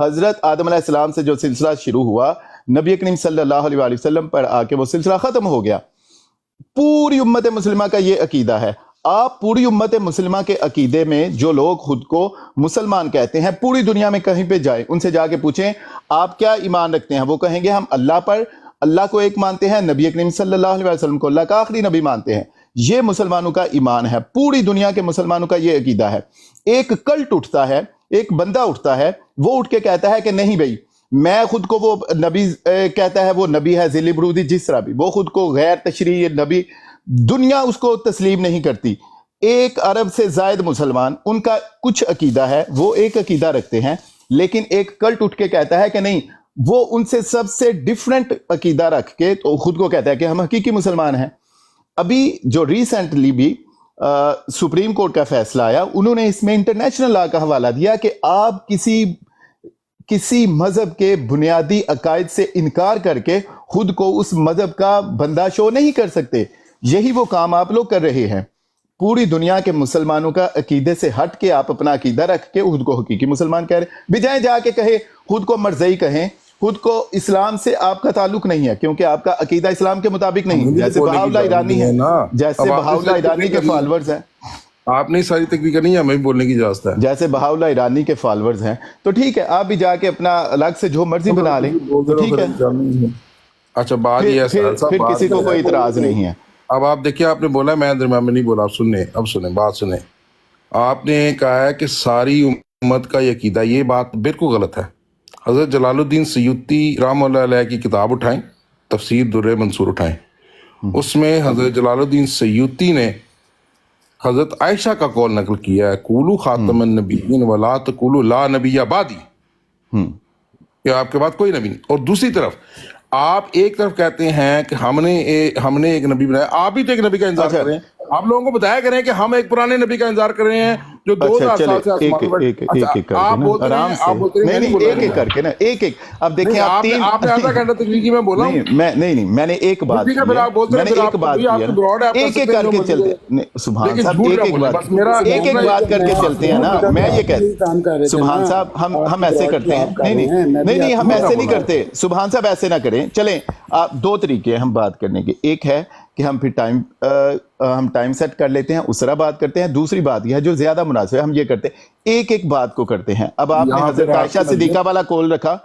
حضرت آدم علیہ السلام سے جو سلسلہ شروع ہوا نبی کریم صلی اللہ علیہ وآلہ وسلم پر آ کے وہ سلسلہ ختم ہو گیا. پوری امت مسلمہ کا یہ عقیدہ ہے. آپ پوری امت مسلمہ کے عقیدے میں جو لوگ خود کو مسلمان کہتے ہیں پوری دنیا میں کہیں پہ جائیں ان سے جا کے پوچھیں آپ کیا ایمان رکھتے ہیں, وہ کہیں گے ہم اللہ پر, اللہ کو ایک مانتے ہیں, نبی کریم صلی اللہ علیہ وسلم کو اللہ کا آخری نبی مانتے ہیں. یہ مسلمانوں کا ایمان ہے, پوری دنیا کے مسلمانوں کا یہ عقیدہ ہے. ایک کلٹ اٹھتا ہے, ایک بندہ اٹھتا ہے, وہ اٹھ کے کہتا ہے کہ نہیں بھائی میں خود کو وہ نبی کہتا ہے, وہ نبی ہے ذیل برودی جس طرح بھی, وہ خود کو غیر تشریعی نبی, دنیا اس کو تسلیم نہیں کرتی. ایک ارب سے زائد مسلمان ان کا کچھ عقیدہ ہے, وہ ایک عقیدہ رکھتے ہیں, لیکن ایک کلٹ اٹھ کے کہتا ہے کہ نہیں وہ ان سے سب سے ڈیفرنٹ عقیدہ رکھ کے تو خود کو کہتا ہے کہ ہم حقیقی مسلمان ہیں. ابھی جو ریسنٹلی بھی سپریم کورٹ کا فیصلہ آیا, انہوں نے اس میں انٹرنیشنل لا کا حوالہ دیا کہ آپ کسی مذہب کے بنیادی عقائد سے انکار کر کے خود کو اس مذہب کا بندہ شو نہیں کر سکتے. یہی وہ کام آپ لوگ کر رہے ہیں. پوری دنیا کے مسلمانوں کا عقیدے سے ہٹ کے آپ اپنا عقیدہ رکھ کے خود کو حقیقی مسلمان کہہ رہے, بجائے جا کے کہے خود کو مرزئی کہیں, خود کو اسلام سے آپ کا تعلق نہیں ہے کیونکہ آپ کا عقیدہ اسلام کے مطابق نہیں, جیسے بہاءاللہ ایرانی ہے, جیسے بہاءاللہ ایرانی کے فالورز ہیں. آپ نے ساری تقریر کرنی ہے, ہمیں بھی بولنے کی اجازت ہے. جیسے بہاءاللہ ایرانی کے فالورز ہیں تو ٹھیک ہے, آپ بھی جا کے اپنا الگ سے جو مرضی بنا لیں تو ٹھیک ہے. اچھا بات یہ ہے پھر کسی کو کوئی اعتراض نہیں ہے. اب آپ دیکھیں, آپ نے بولا میں درمیان میں نہیں بولا, آپ سنیں, اب سنیں بات سنیں. آپ نے کہا ہے کہ ساری امت کا یہ عقیدہ, یہ بات بالکل غلط ہے. حضرت جلال الدین سیوطی رحمۃ اللہ علیہ کی کتاب اٹھائیں, تفسیر در منصور اٹھائیں, اس میں حضرت جلال الدین سیوطی نے حضرت عائشہ کا قول نقل کیا ہے, قولوا خاتم النبیین ولا تقولوا لا نبی بعدی, کہ آپ کے بعد کوئی نبی نہیں. اور دوسری طرف آپ ایک طرف کہتے ہیں کہ ہم نے ایک نبی بنایا, آپ بھی تو ایک نبی کا انتظار کر رہے ہیں. آپ لوگوں کو بتایا کریں کہ ہم ایک پرانے نبی کا انتظار کر رہے ہیں جو 2000 سال سے آسمان پر. آپ بولتے ہیں آپ بولتے ہیں ایک ایک کر کے نا, ایک ایک. اب دیکھیں آپ نے آدھا گھنٹہ تقریر کی, میں بولا نہیں میں نے ایک بات کی, میں نے ایک بات کی, ایک ایک کر کے چلتے. سبحان صاحب ایک ایک بات کر کے چلتے ہیں نا. میں یہ کہتا سبحان صاحب ہم ایسے کرتے ہیں, نہیں ہم ایسے نہیں کرتے. سبحان صاحب ایسے نہ کریں. چلیں دو طریقے ہیں ہم بات کرنے کے, ایک ہے کہ ہم پھر ٹائم سیٹ کر لیتے ہیں, اس طرح بات کرتے ہیں. دوسری بات یہ ہے جو زیادہ مناسب ہے, ہم یہ کرتے ہیں ایک ایک بات کو کرتے ہیں. اب آپ نے حضرت عائشہ صدیقہ والا کول رکھا,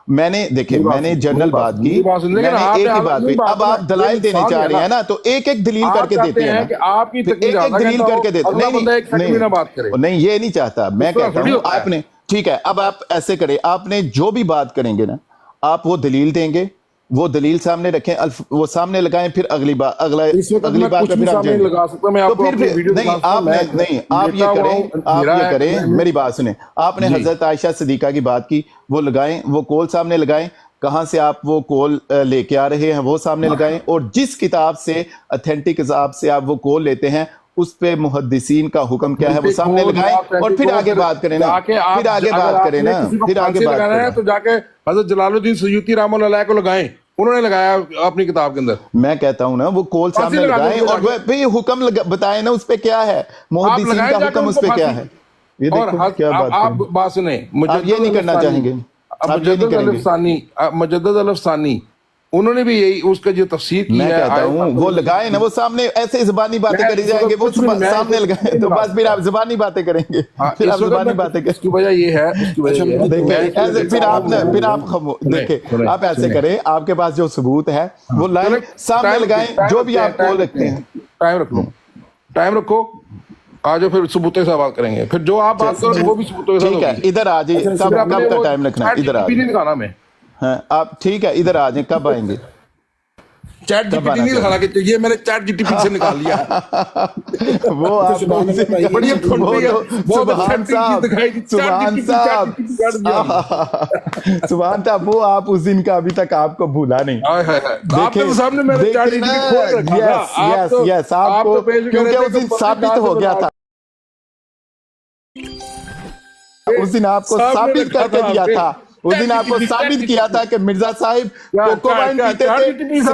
میں نے دیکھیں میں نے جنرل بات کی, میں نے ایک ہی بات کی. اب آپ دلائل دینے چاہ رہے ہیں نا تو ایک ایک دلیل کر کے دیتے ہیں, ایک ایک دلیل کر کے دیتے ہیں. نہیں یہ نہیں چاہتا, میں کہتا ہوں آپ نے ٹھیک ہے, اب آپ ایسے کریں, آپ نے جو بھی بات کریں گے نا آپ وہ دلیل دیں گے, وہ دلیل سامنے رکھیں, وہ سامنے لگائیں, پھر اگلی بات پہ پھر آپ جائیں. تو پھر نہیں آپ یہ کریں میری بات سنیں. آپ نے حضرت عائشہ صدیقہ کی بات کی, وہ لگائیں, وہ کول سامنے لگائیں, کہاں سے آپ وہ کول لے کے آ رہے ہیں وہ سامنے لگائیں, اور جس کتاب سے اتھینٹک کتاب سے آپ وہ کول لیتے ہیں اس پہ محدثین کا حکم کیا ہے وہ سامنے لگائیں, اور پھر آگے بات کریں نا, پھر آگے بات کریں نا, پھر آگے بات کریں. تو جا کے حضرت جلال الدین سیوطی رحمۃ اللہ علیہ کو لگائیں, انہوں نے لگایا اپنی کتاب کے اندر. میں کہتا ہوں نا وہ کول سامنے لگائیں اور پھر حکم بتائیں نا اس پہ کیا ہے, محدثین کا حکم اس پہ کیا ہے. یہ دیکھو کیا آپ بات سنیں, آپ یہ نہیں کرنا چاہیں گے. مجدد الافسانی انہوں نے بھی یہی اس کا جو تفسیر کی ہے, میں کہتا ہوں وہ لگائیں نا, وہ سامنے ایسے زبانی باتیں کری جائیں گے, وہ سامنے لگائیں تو بس پھر آپ زبانی باتیں کریں گے, پھر آپ زبانی باتیں کریں. اس کی وجہ یہ ہے پھر آپ دیکھیں آپ ایسے کریں, آپ کے پاس جو ثبوت ہے وہ لائیں سامنے لگائیں, جو بھی آپ کول رکھتے ہیں. ٹائم رکھو, آجو پھر ثبوتوں سے بات کریں گے, پھر جو آپ بات کرو وہ بھی ثبوتوں کے ساتھ. ٹھیک ہے ادھر آ جائیے, کب کا ٹائم رکھنا ہے, ادھر آ جائیں. ہاں آپ ٹھیک ہے ادھر آ جائیں, کب آئیں گے. چیٹ جی پی ٹی نہیں دکھانا, کہ یہ میں نے چیٹ جی ٹی پی سے نکال لیا. وہ آپ سبحان صاحب وہ آپ اس دن کا ابھی تک آپ کو بھولا نہیں. یس آپ کو کیونکہ اس دن ثابت ہو گیا تھا, اس دن آپ کو ثابت کر کے دیا تھا, اس دن آپ کو ثابت کیا تھا کہ مرزا صاحب کوکوائن پیتے تھے.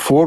4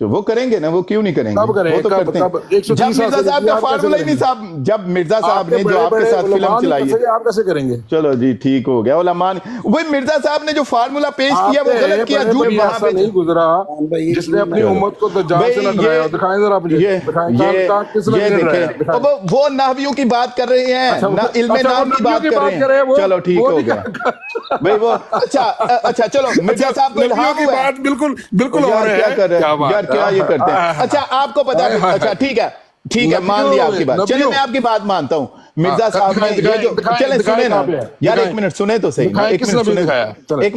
تو وہ کریں گے نا, وہ کیوں نہیں کریں گے, کب کریں وہ تو کرتے ہیں. جب مرزا صاحب کا فارمولا ہی نہیں صاحب, جب مرزا صاحب نے جو آپ کے ساتھ فلم چلائی ہے, آپ کیسے کریں گے؟ چلو جی ٹھیک ہو گیا, علماء وہی مرزا صاحب نے جو فارمولا پیش کیا وہ غلط کیا, جھوٹ وہاں پہ نہیں گزرا جس نے اپنی امت کو دجال سے نہ ڈرایا. دکھائیں ذرا مجھے, یہ دیکھیں وہ نحویوں کی بات کر رہے ہیں, علم نحو کی بات کر رہے ہیں. چلو ٹھیک ہو گیا بھائی وہ. اچھا چلو مرزا صاحب کو الہام ہوا ہے, بالکل کیا کر رہے ہیں یار, کیا یہ کرتے ہیں. اچھا آپ کو پتا ہے, اچھا ٹھیک ہے مان لیا آپ کی بات, چلے میں آپ کی بات مانتا ہوں. مرزا صاحب نے یہ جو, چلیں سنیں نا یار, ایک منٹ سنیں تو صحیح, ایک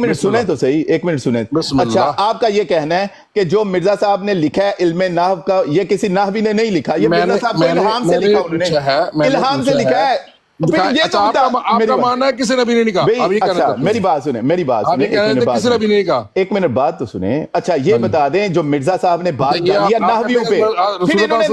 منٹ سنیں تو صحیح, ایک منٹ سنیں. اچھا آپ کا یہ کہنا ہے کہ جو مرزا صاحب نے لکھا ہے علم نحو کا, یہ کسی نحوی نے نہیں لکھا, یہ مرزا صاحب کو الہام سے لکھا, انہوں نے الہام سے لکھا ہے. آپ کا ماننا ہے کسی نبی نے نہیں کہا. اچھا میری بات سنیں, ایک منٹ بات تو سنیں. اچھا یہ بتا دیں جو مرزا صاحب نے بات کی نحویوں پہ, پھر انہوں نے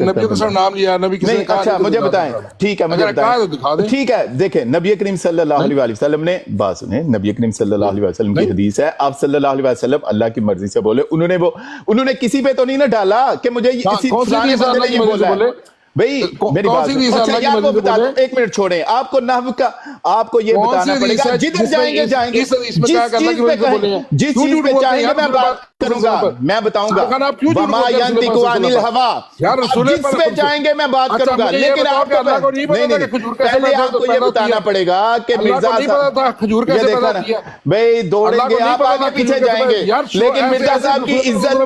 نبی کا نام لیا, نبی کسی نے کہا. اچھا مجھے بتائیں, ٹھیک ہے مجھے بتائیں, ٹھیک ہے دیکھیں نبی کریم صلی اللہ علیہ وسلم نے, بات سنیں, نبی کریم صلی اللہ علیہ وسلم کی حدیث ہے, آپ صلی اللہ علیہ وسلم اللہ کی مرضی سے بولے. انہوں نے کسی پہ تو نہیں نہ ڈالا کہ مجھے کسی فلانے بندے نے یہ بولا ہے. بھئی میری بات اچھا یہ آپ کو بتا دوں, ایک منٹ چھوڑیں, آپ کو نحو کا آپ کو یہ بتانا پڑے گا, جدھر جائیں گے جس چیز پہ چاہیں گے میں بات کروں گا, میں بتاؤں گا. وما ينطق عن الهوى, جس پہ چاہیں گے میں بات کروں گا, لیکن آپ کو پہلے آپ کو یہ بتانا پڑے گا کہ مرزا صاحب یہ دیکھا نا بھئی دوڑیں گے آپ آگے پیچھے جائیں گے, لیکن مرزا صاحب کی عزت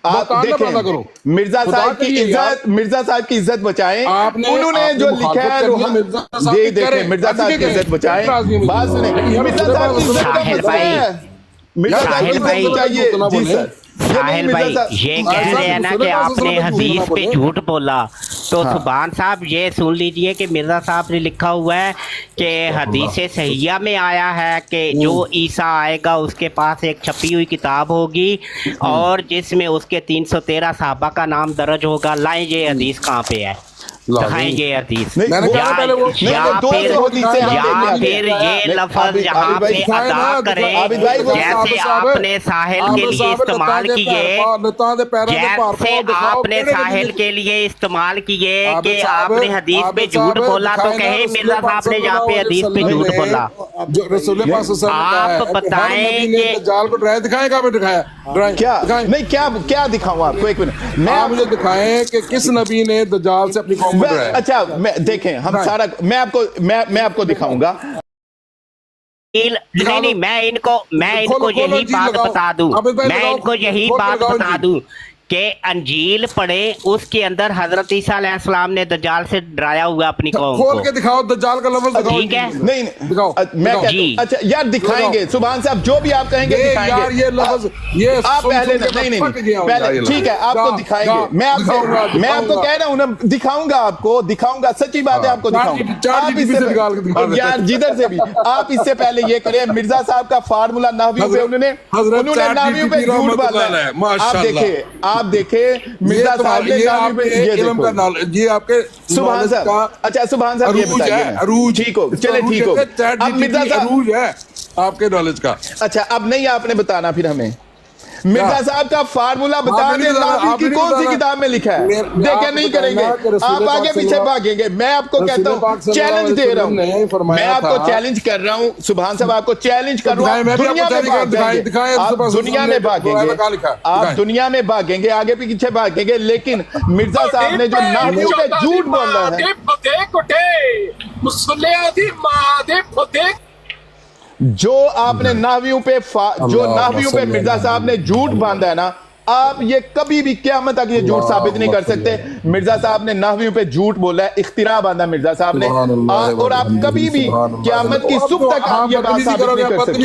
آپ دیکھیں, مرزا صاحب کی عزت بچائیں. انہوں نے جو لکھا ہے یہ دیکھیں, مرزا صاحب کی عزت بچائیں. بات سنیں, مرزا صاحب کی عزت کا مسئلہ ہے, مرزا صاحب کی عزت بچائیے. جی سر ساحل بھائی یہ کہہ رہے ہیں نا کہ آپ نے حدیث پہ جھوٹ بولا, تو سبحان صاحب یہ سن لیجئے کہ مرزا صاحب نے لکھا ہوا ہے کہ حدیث صحیحہ میں آیا ہے کہ جو عیسیٰ آئے گا اس کے پاس ایک چھپی ہوئی کتاب ہوگی اور جس میں اس کے 313 صحابہ کا نام درج ہوگا. لائیں یہ حدیث کہاں پہ ہے, دکھائیں یہ حدیث, یا پھر یہ لفظ یہاں پہ ادا کریں جیسے آپ نے ساحل کے لیے استعمال کیے, جیسے آپ نے ساحل کے لیے استعمال کیے کہ آپ نے حدیث پہ جھوٹ بولا, تو کہیں مرزا صاحب نے جہاں پہ حدیث پہ جھوٹ بولا. آپ بتائیں کہ دجال کو ڈرائیں, دکھائیں کہاں پہ دکھایا, کیا دکھاؤں آپ کو, ایک منٹ میں مجھے دکھائیں کہ کس نبی نے دجال سے اپنی قوم. اچھا دیکھیں ہم سارا, میں آپ کو دکھاؤں گا. نہیں میں ان کو یہی بات بتا دوں کہ انجیل پڑھیں, اس کے اندر حضرت عیسیٰ علیہ السلام نے دجال سے ڈرایا ہوا اپنی قوم کو. کھول کے دکھاؤ دجال کا لفظ دکھاؤ. ٹھیک ہے نہیں دکھاؤ, میں کہتا ہوں اچھا یار دکھائیں گے, سبحان صاحب جو بھی آپ کہیں گے دکھائیں گے. یہ لفظ یہ آپ پہلے نہیں پہلے ٹھیک ہے آپ کو دکھائیں گے, میں آپ کو کہہ رہا ہوں نا دکھاؤں گا, آپ کو دکھاؤں گا, سچی بات ہے آپ کو دکھاؤں گا. یار جدھر سے بھی آپ اس سے پہلے یہ کریں, مرزا صاحب کا فارمولا نحویوں پہ انہوں نے نحویوں پہ جھوٹ بالا ہے. آپ دیکھیں مرزا صاحب نے یہ آپ کے سبحان صاحب, اچھا سبحان صاحب یہ بتائیے, ٹھیک ہو چلے ٹھیک ہو, اب مرزا صاحب ہے آپ کے نالج کا. اچھا اب نہیں آپ نے بتانا پھر ہمیں, مرزا صاحب کا فارمولا بتا دیں نحو کی کون سی کتاب میں لکھا ہے, دیکھیں نہیں کریں گے آپ آگے پیچھے بھاگیں گے. میں آپ کو کہتا ہوں چیلنج دے رہا ہوں, میں آپ کو چیلنج کر رہا ہوں, سبحان صاحب آپ کو چیلنج کر رہا ہوں, دنیا میں بھاگیں گے, آپ دنیا میں بھاگیں گے, آگے پیچھے بھاگیں گے, لیکن مرزا صاحب نے جو نحو پہ جھوٹ بول رہا ہے, جو آپ نے نحویوں پہ مرزا صاحب نے جھوٹ باندھا ہے نا, آپ یہ کبھی بھی قیامت تک یہ جھوٹ ثابت نہیں کر سکتے. مرزا صاحب نے نحویوں پہ جھوٹ بولا ہے, اختراع باندھا مرزا صاحب نے, اور آپ کبھی بھی قیامت کی صبح تک آپ یہ بات ثابت نہیں کر سکتے.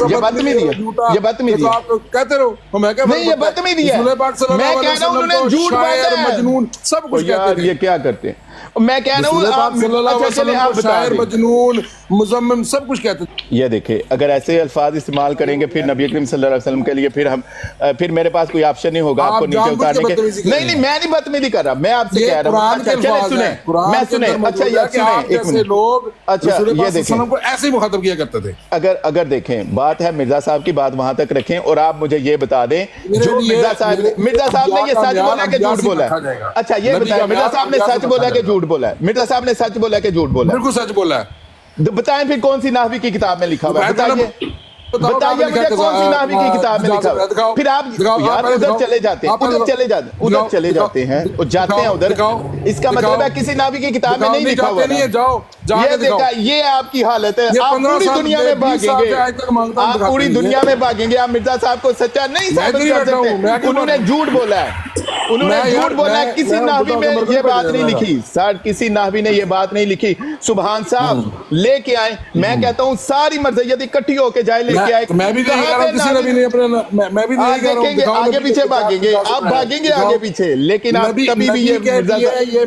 یہ بدتمیزی ہے, یہ بدتمیزی ہے, کہتے رہو نہیں یہ بدتمیزی ہے. میں کہہ رہا ہوں انہوں نے جھوٹ باندھا ہے, مجنون سب کچھ. یار یہ کیا کرتے ہیں میں کہہ رہا ہوں آپ صلی اللہ علیہ وسلم کو شاعر، مجنون، مزمم سب کچھ کہتے تھے. یہ دیکھیں اگر ایسے الفاظ استعمال کریں گے پھر نبی کریم صلی اللہ علیہ وسلم کے لیے پھر میرے پاس کوئی آپشن نہیں ہوگا آپ کو نیچے اتارنے کے. نہیں میں نہیں بدتمیزی کر رہا، میں آپ سے کہہ رہا ہوں. چلے سنیں، میں سنیں، اچھا یہ سنیں ایک منٹ. لوگ اچھا یہ دیکھیں کو ایسے ہی مخاطب کیا کرتے تھے. اگر دیکھیں بات ہے مرزا صاحب کی بات وہاں تک رکھیں اور آپ مجھے یہ بتا دیں جو مرزا صاحب نے یہ سچ بولا کہ جھوٹ بولا ہے. اچھا یہ بتائیں مرزا صاحب نے سچ بولا کہ جھوٹ بولا ہے؟ مرزا صاحب نے سچ بولا کہ جھوٹ بولا ہے؟ بالکل سچ بولا ہے. بتائیں پھر کون سی نحوی کی کتاب میں لکھا ہوا ہے؟ بتائیے مجھے کون سی نحوی کی کتاب میں لکھا ہوا ہے؟ پھر آپ یار ادھر چلے جاتے ہیں ادھر. اس کا مطلب ہے کسی نحوی کی کتاب میں نہیں لکھا ہوا ہے. یہ دیکھا، یہ آپ کی حالت ہے. آپ پوری دنیا میں بھاگیں گے، آپ پوری دنیا میں بھاگیں گے، آپ مرزا صاحب کو سچا نہیں ثابت کر سکتے. انہوں نے جھوٹ بولا ہے، انہوں نے جھوٹ بولا ہے. کسی نحوی میں یہ بات نہیں لکھی سر، کسی نحوی نے یہ بات نہیں لکھی. سبحان صاحب لے کے آئے. میں کہتا ہوں ساری مرضیت اکٹھی ہو کے جائے لے کے آئے. میں بھی نہیں کہہ رہا ہوں کسی نبی نے اپنا، میں بھی نہیں کہہ رہا ہوں. دیکھیں گے آگے پیچھے بھاگیں گے، آپ بھاگیں گے آگے پیچھے، لیکن آپ کبھی بھی یہ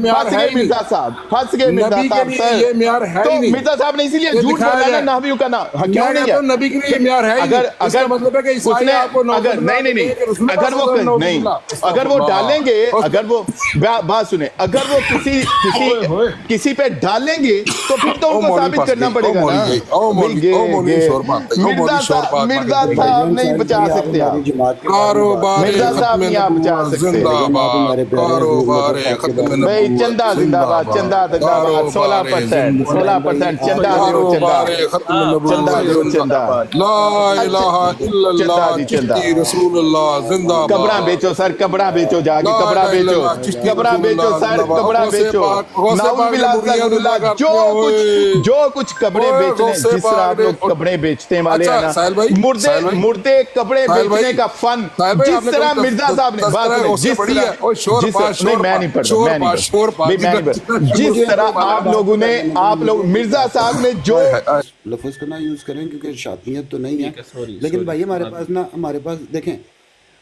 مرزا صاحب پھنس گئے. مرزا صاحب یہ معیار ہے تو ہی نہیں. مرزا صاحب نے اسی لیے جھوٹ بولا نا نحویوں کا نام. کیوں نہیں ہے؟ نبی کے لیے یہ معیار ہے ہی نہیں. اس کا مطلب ہے کہ عیسائی آپ کو اگر وہ ڈالیں گے، اگر وہ بات سنیں، اگر وہ کسی پہ ڈالیں گے تو پھر تو ان کو ثابت کرنا پڑے گا نا. مرزا صاحب نہیں بچا سکتے، مرزا صاحب نہیں آپ بچا سکتے. بھائی چندہ زندہ باد، چندہ زندہ باد. 16% چندہ دیو چندہ. لا الہ الا اللہ چشتی رسول اللہ زندہ باد. کپڑا بیچو سر، کپڑا بیچو، جا کے کپڑا بیچو، کپڑا بیچو سر، کپڑا بیچو. نعوذ باللہ استغفر اللہ. جو کچھ کپڑے بیچنے، جس طرح آپ لوگ کپڑے بیچتے والے ہیں نا، مردے کپڑے بیچنے کا فن جس طرح مرزا صاحب نے جس طرح آپ لوگ مرزا صاحب نے جو لفظ کو نہ یوز کریں کیونکہ شاطنیت تو نہیں ہے. لیکن بھائی ہمارے پاس دیکھیں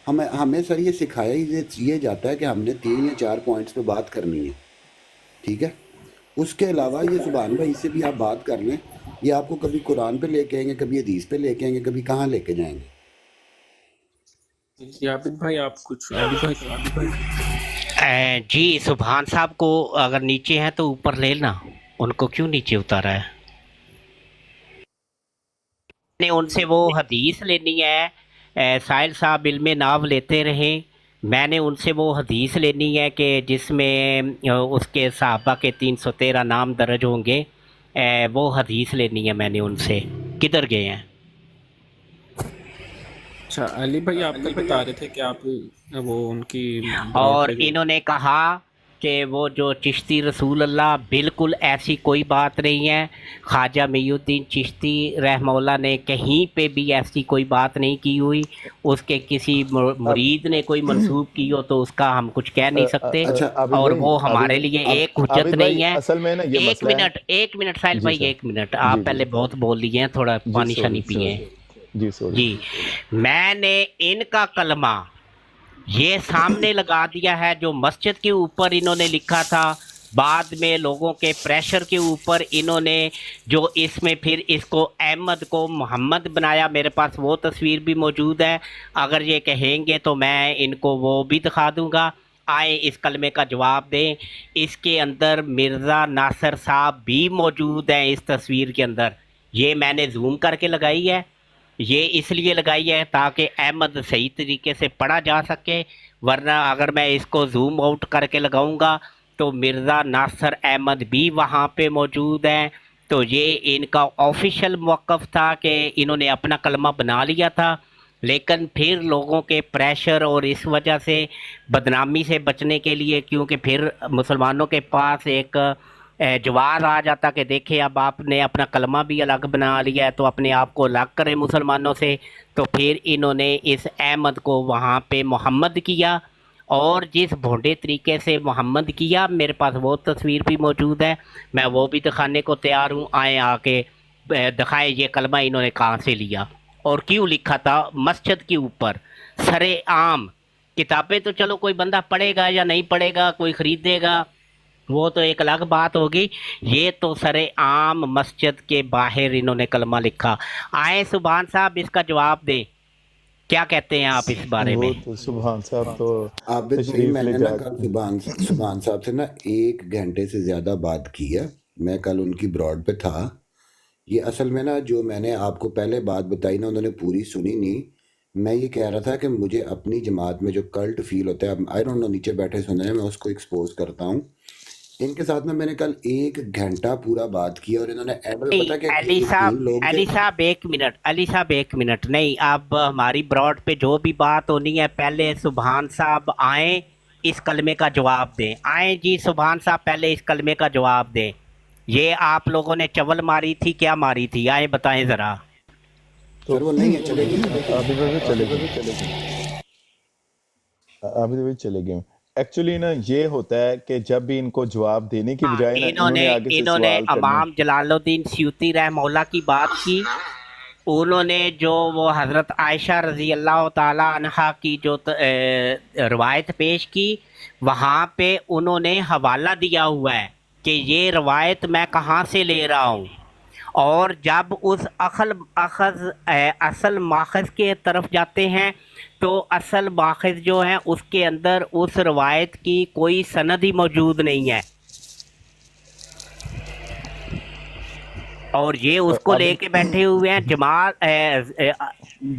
ہمیں سر یہ سکھایا ہی یہ جاتا ہے کہ ہم نے 3 یا 4 پوائنٹس پہ بات کرنی ہے، ٹھیک ہے. اس کے علاوہ یہ سبحان بھائی سے بھی آپ بات کر لیں، یہ آپ کو کبھی قرآن پہ لے کے آئیں گے، کبھی حدیث پہ لے کے آئیں گے، کبھی کہاں لے کے جائیں گے. عابد بھائی آپ کچھ جی سبحان صاحب کو اگر نیچے ہیں تو اوپر لے نا، ان کو کیوں نیچے اتارا ہے؟ نے ان سے وہ حدیث لینی ہے. سائل صاحب علم ناو لیتے رہیں، میں نے ان سے وہ حدیث لینی ہے کہ جس میں اس کے صحابہ کے 313 نام درج ہوں گے. وہ حدیث لینی ہے میں نے ان سے. کدھر گئے ہیں؟ اچھا علی بھائی آپ کل بتا رہے تھے کہ آپ وہ ان کی، اور انہوں نے کہا کہ وہ جو چشتی رسول اللہ، بالکل ایسی کوئی بات نہیں ہے. خواجہ معی الدین چشتی رحمہ اللہ نے کہیں پہ بھی ایسی کوئی بات نہیں کی ہوئی. اس کے کسی مرید نے کوئی منسوب کی ہو تو اس کا ہم کچھ کہہ نہیں سکتے، اور وہ ہمارے لیے ایک حجت نہیں ہے. ایک منٹ ساحل بھائی، ایک منٹ. آپ پہلے بہت بول لیے ہیں، تھوڑا پانی شانی پیئے. جی میں نے ان کا کلمہ یہ سامنے لگا دیا ہے جو مسجد کے اوپر انہوں نے لکھا تھا. بعد میں لوگوں کے پریشر کے اوپر انہوں نے جو اس میں پھر اس کو احمد کو محمد بنایا. میرے پاس وہ تصویر بھی موجود ہے، اگر یہ کہیں گے تو میں ان کو وہ بھی دکھا دوں گا. آئیں اس کلمے کا جواب دیں. اس کے اندر مرزا ناصر صاحب بھی موجود ہیں اس تصویر کے اندر. یہ میں نے زوم کر کے لگائی ہے، یہ اس لیے لگائی ہے تاکہ احمد صحیح طریقے سے پڑھا جا سکے، ورنہ اگر میں اس کو زوم آؤٹ کر کے لگاؤں گا تو مرزا ناصر احمد بھی وہاں پہ موجود ہیں. تو یہ ان کا آفیشیل موقف تھا کہ انہوں نے اپنا کلمہ بنا لیا تھا، لیکن پھر لوگوں کے پریشر اور اس وجہ سے بدنامی سے بچنے کے لیے، کیونکہ پھر مسلمانوں کے پاس ایک جواز آ جاتا کہ دیکھیں اب آپ نے اپنا کلمہ بھی الگ بنا لیا ہے تو اپنے آپ کو الگ کریں مسلمانوں سے. تو پھر انہوں نے اس احمد کو وہاں پہ محمد کیا، اور جس بھونڈے طریقے سے محمد کیا میرے پاس وہ تصویر بھی موجود ہے، میں وہ بھی دکھانے کو تیار ہوں. آئیں آ کے دکھائیں یہ کلمہ انہوں نے کہاں سے لیا اور کیوں لکھا تھا مسجد کے اوپر سرے عام. کتابیں تو چلو کوئی بندہ پڑھے گا یا نہیں پڑھے گا، کوئی خریدے گا وہ تو ایک الگ بات ہوگی. یہ تو سرے عام مسجد کے باہر انہوں نے کلمہ لکھا. آئیں سبحان صاحب اس کا جواب دیں, کیا کہتے ہیں آپ اس بارے میں؟ وہ تو سبحان صاحب تو عابد بھائی تشریف میں لے نے جا نا کل سبحان صاحب سے نا 1 گھنٹے سے زیادہ بات کی ہے. میں کل ان کی براڈ پہ تھا. یہ اصل میں نا جو میں نے آپ کو پہلے بات بتائی نا انہوں نے پوری سنی نہیں. میں یہ کہہ رہا تھا کہ مجھے اپنی جماعت میں جو کلٹ فیل ہوتا ہے, اب آئی ڈونٹ نو نیچے بیٹھے سن رہے ہیں, میں اس کو ایکسپوز کرتا ہوں. ان کے ساتھ میں نے کل 1 گھنٹہ پورا بات کیا اور انہوں نے اینڈ میں پتا کہ علی صاحب, 3 لوگ تھے. علی صاحب ایک منٹ, علی صاحب ایک منٹ, نہیں اب ہماری براڈ پہ جو بھی بات ہونی ہے پہلے سبحان صاحب آئیں اس کلمے کا جواب دیں. آئیں جی سبحان صاحب پہلے اس کلمے کا جواب دیں. یہ آپ لوگوں نے چول ماری تھی, کیا ماری تھی, آئیں بتائیں ذرا. سر وہ نہیں ہے, چلے گی. عابد بھائی چلے گئے, عابد بھائی چلے گئے. ایکچولی نا یہ ہوتا ہے کہ جب بھی ان کو جواب دینے کی بجائے نا انہوں نے آگے سے انہوں نے سوال کرنا. امام جلال الدین سیوطی رحمہ اللہ کی بات کی. انہوں نے جو وہ حضرت عائشہ رضی اللہ تعالی عنہا کی جو روایت پیش کی, وہاں پہ انہوں نے حوالہ دیا ہوا ہے کہ یہ روایت میں کہاں سے لے رہا ہوں. اور جب اس اصل ماخذ کے طرف جاتے ہیں تو اصل ماخذ جو ہے اس کے اندر اس روایت کی کوئی سند ہی موجود نہیں ہے, اور یہ اس کو لے کے بیٹھے ہوئے ہیں.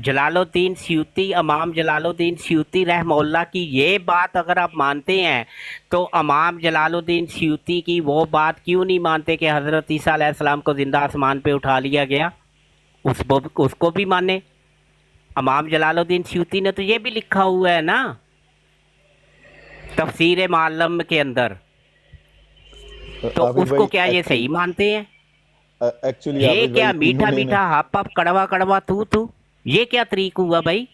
جلال الدین سیوطی, امام جلال الدین سیوطی رحمہ اللہ کی یہ بات اگر آپ مانتے ہیں تو امام جلال الدین سیوطی کی وہ بات کیوں نہیں مانتے کہ حضرت عیسیٰ علیہ السلام کو زندہ آسمان پہ اٹھا لیا گیا؟ اس کو بھی مانے. امام جلال الدین سیوطی نے تو یہ بھی لکھا ہوا ہے نا تفسیر معلم کے اندر, تو اس کو کیا یہ صحیح مانتے ہیں؟ ایکچولی یہ کیا میٹھا میٹھا ہپ ہپ کڑوا کڑوا تو یہ کیا طریق ہوا بھائی؟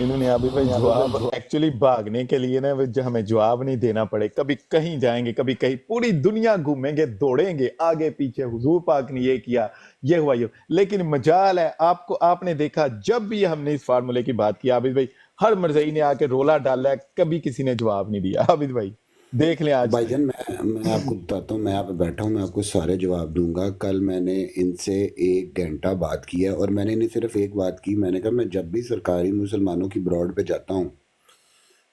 انہوں نے عابد بھائی جواب ایکچولی بھاگنے کے لیے نا ہمیں جواب نہیں دینا پڑے. کبھی کہیں جائیں گے, کبھی کہیں, پوری دنیا گھومیں گے, دوڑیں گے آگے پیچھے, حضور پاک نے یہ کیا, یہ ہوا, یہ. لیکن مجال ہے آپ نے دیکھا جب بھی ہم نے اس فارمولے کی بات کی عابد بھائی, ہر مرزئی نے آ کے رولا ڈالا ہے, کبھی کسی نے جواب نہیں دیا. عابد بھائی دیکھ لیں آج بھائی جان میں آپ کو بتاتا ہوں, میں آپ پہ بیٹھا ہوں, میں آپ کو سارے جواب دوں گا. کل میں نے ان سے 1 گھنٹہ بات کیا اور میں نے انہیں صرف ایک بات کی. میں نے کہا میں جب بھی سرکاری مسلمانوں کی براڈ پہ جاتا ہوں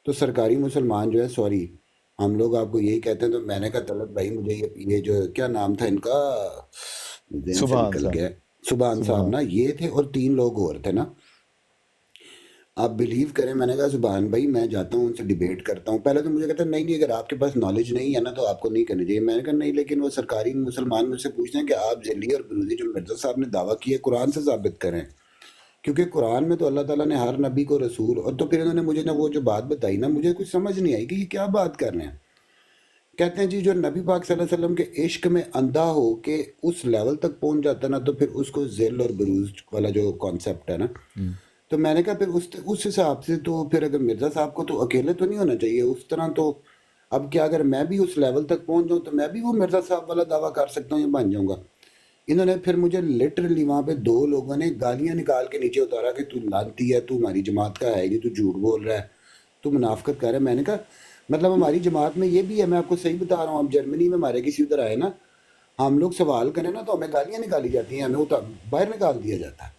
تو سرکاری مسلمان جو ہے, سوری ہم لوگ آپ کو یہی کہتے ہیں, تو میں نے کہا طلعت بھائی مجھے یہ جو کیا نام تھا ان کا, ذہن سے نکل گیا, سبحان صاحب نا, یہ تھے اور 3 لوگ اور تھے نا. آپ بلیو کریں, میں نے کہا سبحان بھائی میں جاتا ہوں ان سے ڈیبیٹ کرتا ہوں. پہلے تو مجھے کہتا نہیں اگر آپ کے پاس نالج نہیں ہے نا تو آپ کو نہیں کرنی چاہیے. میں نے کہا نہیں, لیکن وہ سرکاری مسلمان مجھ سے پوچھتے ہیں کہ آپ ذلی اور بروزی جو مرزا صاحب نے دعویٰ کیا ہے قرآن سے ثابت کریں, کیونکہ قرآن میں تو اللہ تعالیٰ نے ہر نبی کو رسول, اور تو پھر انہوں نے مجھے نا وہ جو بات بتائی نا مجھے کچھ سمجھ نہیں آئی کہ یہ کیا بات کر رہے ہیں. کہتے ہیں جی جو نبی پاک صلی اللہ علیہ وسلم کے عشق میں اندھا ہو کہ اس لیول تک پہنچ جاتا نا تو پھر اس کو ذل اور بروز والا جو کانسیپٹ ہے نا, تو میں نے کہا پھر اس حساب سے تو پھر اگر مرزا صاحب کو تو اکیلے تو نہیں ہونا چاہیے اس طرح. تو اب کیا اگر میں بھی اس لیول تک پہنچ جاؤں تو میں بھی وہ مرزا صاحب والا دعویٰ کر سکتا ہوں یا بن جاؤں گا. انہوں نے پھر مجھے لٹرلی وہاں پہ 2 لوگوں نے گالیاں نکال کے نیچے اتارا کہ تو لانتی ہے, تو ہماری جماعت کا ہے نہیں, تو جھوٹ بول رہا ہے, تو منافقت کر رہا ہے. میں نے کہا مطلب ہماری جماعت میں یہ بھی ہے, میں آپ کو صحیح بتا رہا ہوں. اب جرمنی میں ہمارے کسی ادھر آئے نا, ہم لوگ سوال کریں نا تو ہمیں گالیاں نکالی جاتی ہیں, ہمیں باہر نکال دیا جاتا ہے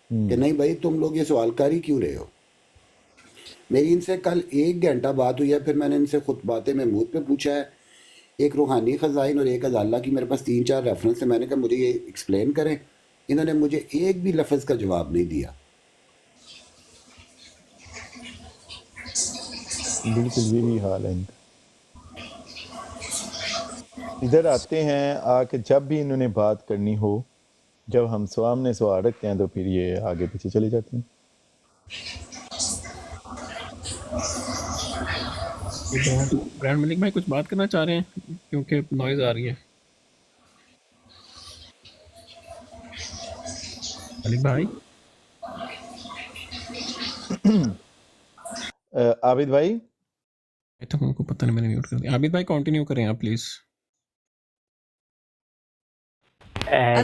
کہ نہیں بھائی تم لوگ یہ سوال کاری کیوں رہے ہو. میری ان سے کل 1 گھنٹہ بات ہوئی ہے. پھر میں نے ان سے خطبات محمود پہ پوچھا ہے, ایک روحانی خزائن اور ایک ازالہ کی میرے پاس 3-4 ریفرنس ہے. میں نے کہا مجھے یہ ایکسپلین کریں, انہوں نے مجھے ایک بھی لفظ کا جواب نہیں دیا. بالکل یہی حال ہے ان کا. ادھر آتے ہیں آ کے جب بھی انہوں نے بات کرنی ہو, جب ہم سامنے سوال رکھتے ہیں تو پھر یہ آگے پیچھے چلے جاتے ہیں. برینڈ ملک بھائی کچھ بات کرنا چاہ رہے ہیں کیونکہ نوائز آ رہی ہے. ملک بھائی, عابد بھائی تو ان کو پتہ نہیں, میں نے میوٹ کر دیا. عابد بھائی کنٹینیو کریں آپ پلیز.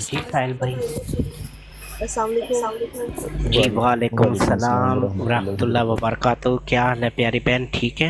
جی ساحل بھائی. السلام علیکم. جی وعلیکم السلام السلام ورحمۃ ورحمۃ اللہ وبرکاتہ. کیا حال ہے پیاری بہن, ٹھیک ہے؟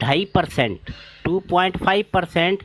2.5% 2.5%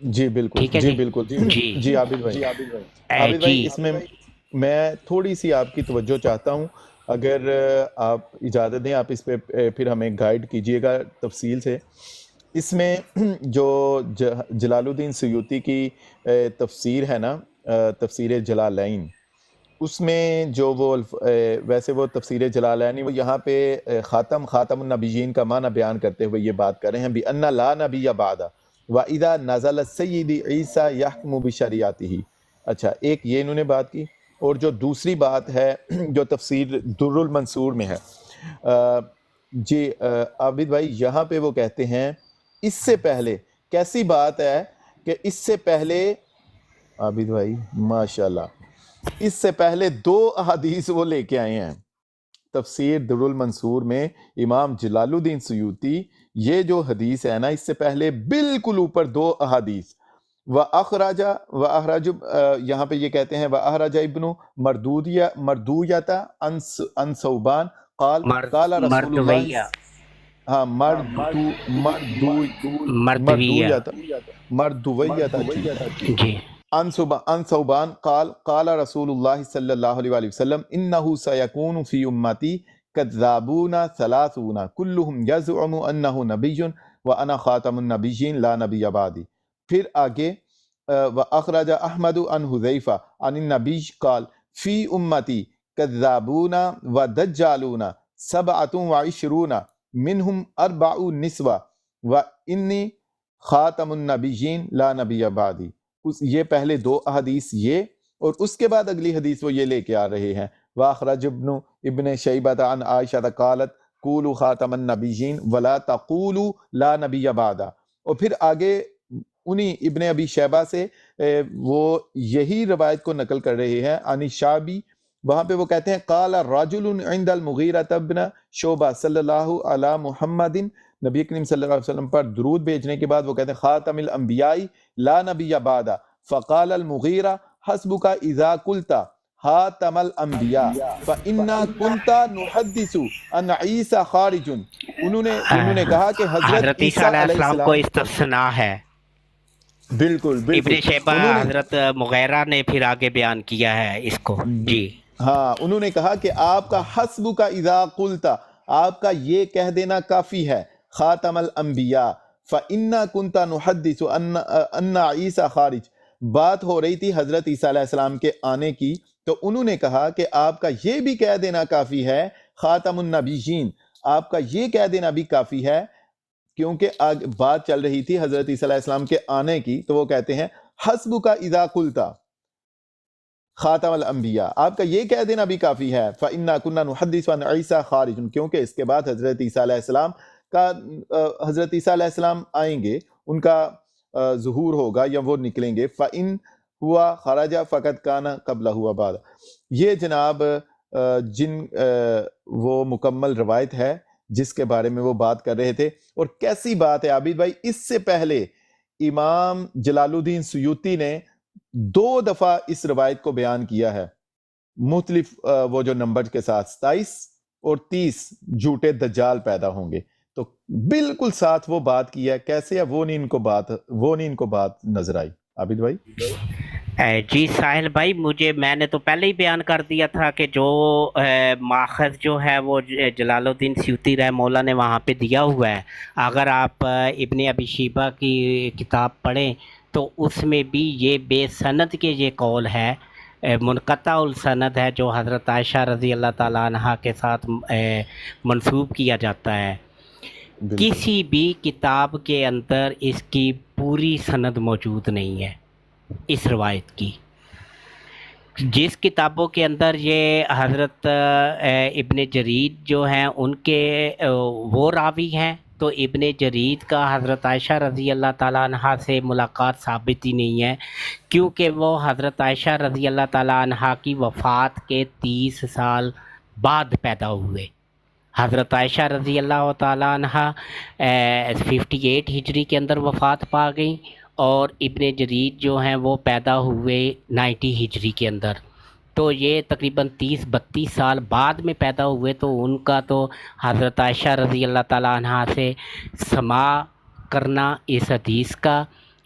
جی بالکل، ٹھیک ہے جی جی بالکل، جی جی عابد بھائی، عابد جی بھائی اس میں میں تھوڑی سی آپ کی توجہ چاہتا ہوں، اگر آپ اجازت دیں، آپ اس پہ پھر ہمیں گائیڈ کیجئے گا تفصیل سے۔ اس میں جو جلال الدین سیوطی کی تفسیر ہے نا، تفسیر جلالین، اس میں جو وہ ویسے وہ تفسیر جلالین وہ یہاں پہ خاتم النبیین کا معنی بیان کرتے ہوئے یہ بات کر رہے ہیں بِأَنَّ لَا نَبِيَّ بَعْدَ وَإِذَا نَزَلَ السَّيِّدِ عِيسَى يَحْكُمُ بِشَرِيعَتِهِ۔ اچھا، ایک یہ انہوں نے بات کی، اور جو دوسری بات ہے جو تفسیر در المنصور میں ہے، جی عابد بھائی یہاں پہ وہ کہتے ہیں اس سے پہلے کیسی بات ہے کہ اس سے پہلے، عابد بھائی ماشاءاللہ، اس سے پہلے 2 احادیث وہ لے کے آئے ہیں تفسیر در المنصور میں۔ امام جلال الدین سیوطی یہ جو حدیث ہے نا، اس سے پہلے بالکل اوپر 2 احادیث وَأَخْرَجَ یہاں پہ یہ کہتے ہیں وَأَخْرَجَ ابن مردویہ عن ثوبان قال رسول اللہ، ہاں مردویہ مردویہ جی عن ثوبان قال رسول اللہ صلی اللہ علیہ وآلہ وسلم انہ سیکون فی امتی کذابون ثلاثون کلہم یزعم انہ نبی وانا خاتم النبیین لا نبی بعدی۔ پھر آگے وَأَخْرَجَ احمد عن حذیفہ عن النبی قال فی امتی کذابون ودجالون 27 منہم 4 نسوہ وانی خاتم النبیین لا نبی بعدی۔ یہ پہلے 2 احادیث یہ، اور اس کے بعد اگلی حدیث وہ یہ لے کے آ رہے ہیں وَأَخْرَجَ ابن شیبۃ عن عائشہ قالت قولوا خاتم النبیین ولا تقولوا لا نبی بعد۔ اور پھر آگے انہی ابن ابی شیبہ سے وہ یہی روایت کو نقل کر رہے ہیں عن شعبی، وہاں پہ وہ کہتے ہیں قال رجل عند المغیرہ بن شعبہ صلی اللہ علی محمد، نبی کریم صلی اللہ علیہ وسلم پر درود بھیجنے کے بعد وہ کہتے ہیں خاتم الانبیاء لا نبی بعد، فقال المغیرہ حسبک اذا قلت خاتم الانبیاء فإنا كنت نحدث ان عیسی خارج۔ انہوں نے کہا کہ حضرت عیسیٰ علیہ السلام کو استثناء ہے، بالکل ابن شیبہ حضرت مغیرہ نے پھر آگے بیان کیا ہے اس کو جی ہاں، انہوں نے کہا کہ آپ کا حسب کا اذا قلت، آپ کا یہ کہہ دینا کافی ہے خاتم الانبیاء فإنا كنت نحدث ان عیسی خارج، بات ہو رہی تھی حضرت عیسیٰ علیہ السلام کے آنے کی، تو انہوں نے کہا کہ آپ کا یہ بھی کہہ دینا کافی ہے خاتم النبیین، آپ کا یہ کہہ دینا بھی کافی ہے، کیونکہ بات چل رہی تھی حضرت عیسیٰ علیہ السلام کے آنے کی، تو وہ کہتے ہیں حسب کا اذا قلت خاتم الانبیاء، آپ کا یہ کہہ دینا بھی کافی ہے فإنا كنا نحدث عن عیسی خارج، کیونکہ اس کے بعد حضرت عیسیٰ علیہ السلام کا حضرت عیسیٰ علیہ السلام آئیں گے، ان کا ظہور ہوگا یا وہ نکلیں گے، فإن ہوا خرج فقد کان قبلہ ہوا بعد۔ یہ جناب جن وہ مکمل روایت ہے جس کے بارے میں وہ بات کر رہے تھے، اور کیسی بات ہے عابد بھائی، اس سے پہلے امام جلال الدین سیوطی نے 2 دفعہ اس روایت کو بیان کیا ہے، مختلف وہ جو نمبر کے ساتھ 27 اور 30 جھوٹے دجال پیدا ہوں گے، تو بالکل ساتھ وہ بات کی ہے، کیسے ہے وہ نہیں ان کو بات نظر آئی عابد بھائی؟ جی ساحل بھائی، میں نے تو پہلے ہی بیان کر دیا تھا کہ جو ماخذ جو ہے وہ جلال الدین سیوطی رحمہ اللہ نے وہاں پہ دیا ہوا ہے، اگر آپ ابن ابی شیبہ کی کتاب پڑھیں تو اس میں بھی یہ بے سند کے یہ قول ہے، منقطع السند ہے، جو حضرت عائشہ رضی اللہ تعالیٰ عنہا کے ساتھ منسوب کیا جاتا ہے۔ کسی بھی کتاب کے اندر اس کی پوری سند موجود نہیں ہے اس روایت کی۔ جس کتابوں کے اندر یہ حضرت ابن جرید جو ہیں ان کے وہ راوی ہیں، تو ابن جرید کا حضرت عائشہ رضی اللہ تعالیٰ عنہا سے ملاقات ثابت ہی نہیں ہے، کیونکہ وہ حضرت عائشہ رضی اللہ تعالیٰ عنہا کی وفات کے 30 سال بعد پیدا ہوئے۔ حضرت عائشہ رضی اللہ تعالیٰ عنہا 58 ہجری کے اندر وفات پا گئیں، اور ابن جرید جو ہیں وہ پیدا ہوئے 90 ہجری کے اندر، تو یہ تقریباً 30-32 سال بعد میں پیدا ہوئے، تو ان کا تو حضرت عائشہ رضی اللہ تعالیٰ عنہا سے سماع کرنا اس حدیث کا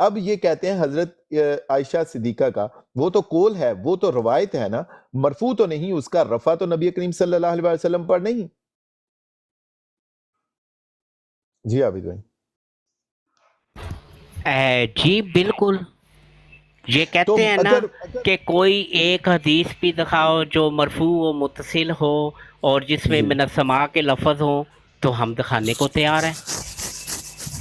اب یہ کہتے ہیں حضرت عائشہ صدیقہ کا وہ تو قول ہے، وہ تو روایت ہے نا، مرفوع تو نہیں، اس کا رفع تو نبی کریم صلی اللہ علیہ وسلم پر نہیں۔ جی عابد بھائی۔ جی بالکل، یہ تو کہتے ہیں نا اگر کہ کوئی ایک حدیث بھی دکھاؤ جو مرفوع و متصل ہو اور جس میں من السماع کے لفظ ہوں تو ہم دکھانے کو تیار ہیں،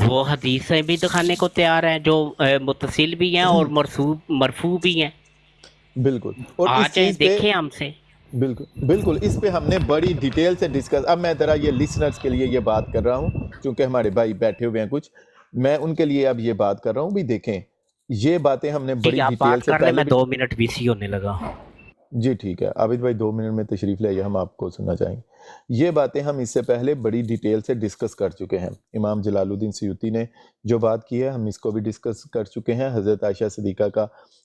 وہ حدیثیں بھی دکھانے کو تیار ہیں جو متصل بھی ہیں اور مرفوع بھی ہیں، بالکل، اور آ اس جائیں چیز پہ دیکھیں ہم سے۔ بالکل بالکل اس پہ ہم نے بڑی ڈیٹیل سے ڈسکس، اب میں ذرا یہ لسنرز کے لیے یہ بات کر رہا ہوں کیونکہ ہمارے بھائی بیٹھے ہوئے ہیں کچھ، میں ان کے لیے اب یہ بات کر رہا ہوں بھی دیکھیں یہ باتیں ہم نے بڑی جی آپ ڈیٹیل بات سے کر لیں، پہلے میں بھی 2 منٹ بزی ہونے لگا۔ جی ٹھیک ہے عابد بھائی 2 منٹ میں تشریف لے آئیے، ہم آپ کو سننا چاہیں گے۔ یہ باتیں ہم اس سے پہلے بڑی ڈیٹیل سے ڈسکس کر چکے ہیں، امام جلال الدین سیوطی نے جو بات کی ہے ہم اس کو بھی ڈسکس کر چکے ہیں، حضرت عائشہ صدیقہ کا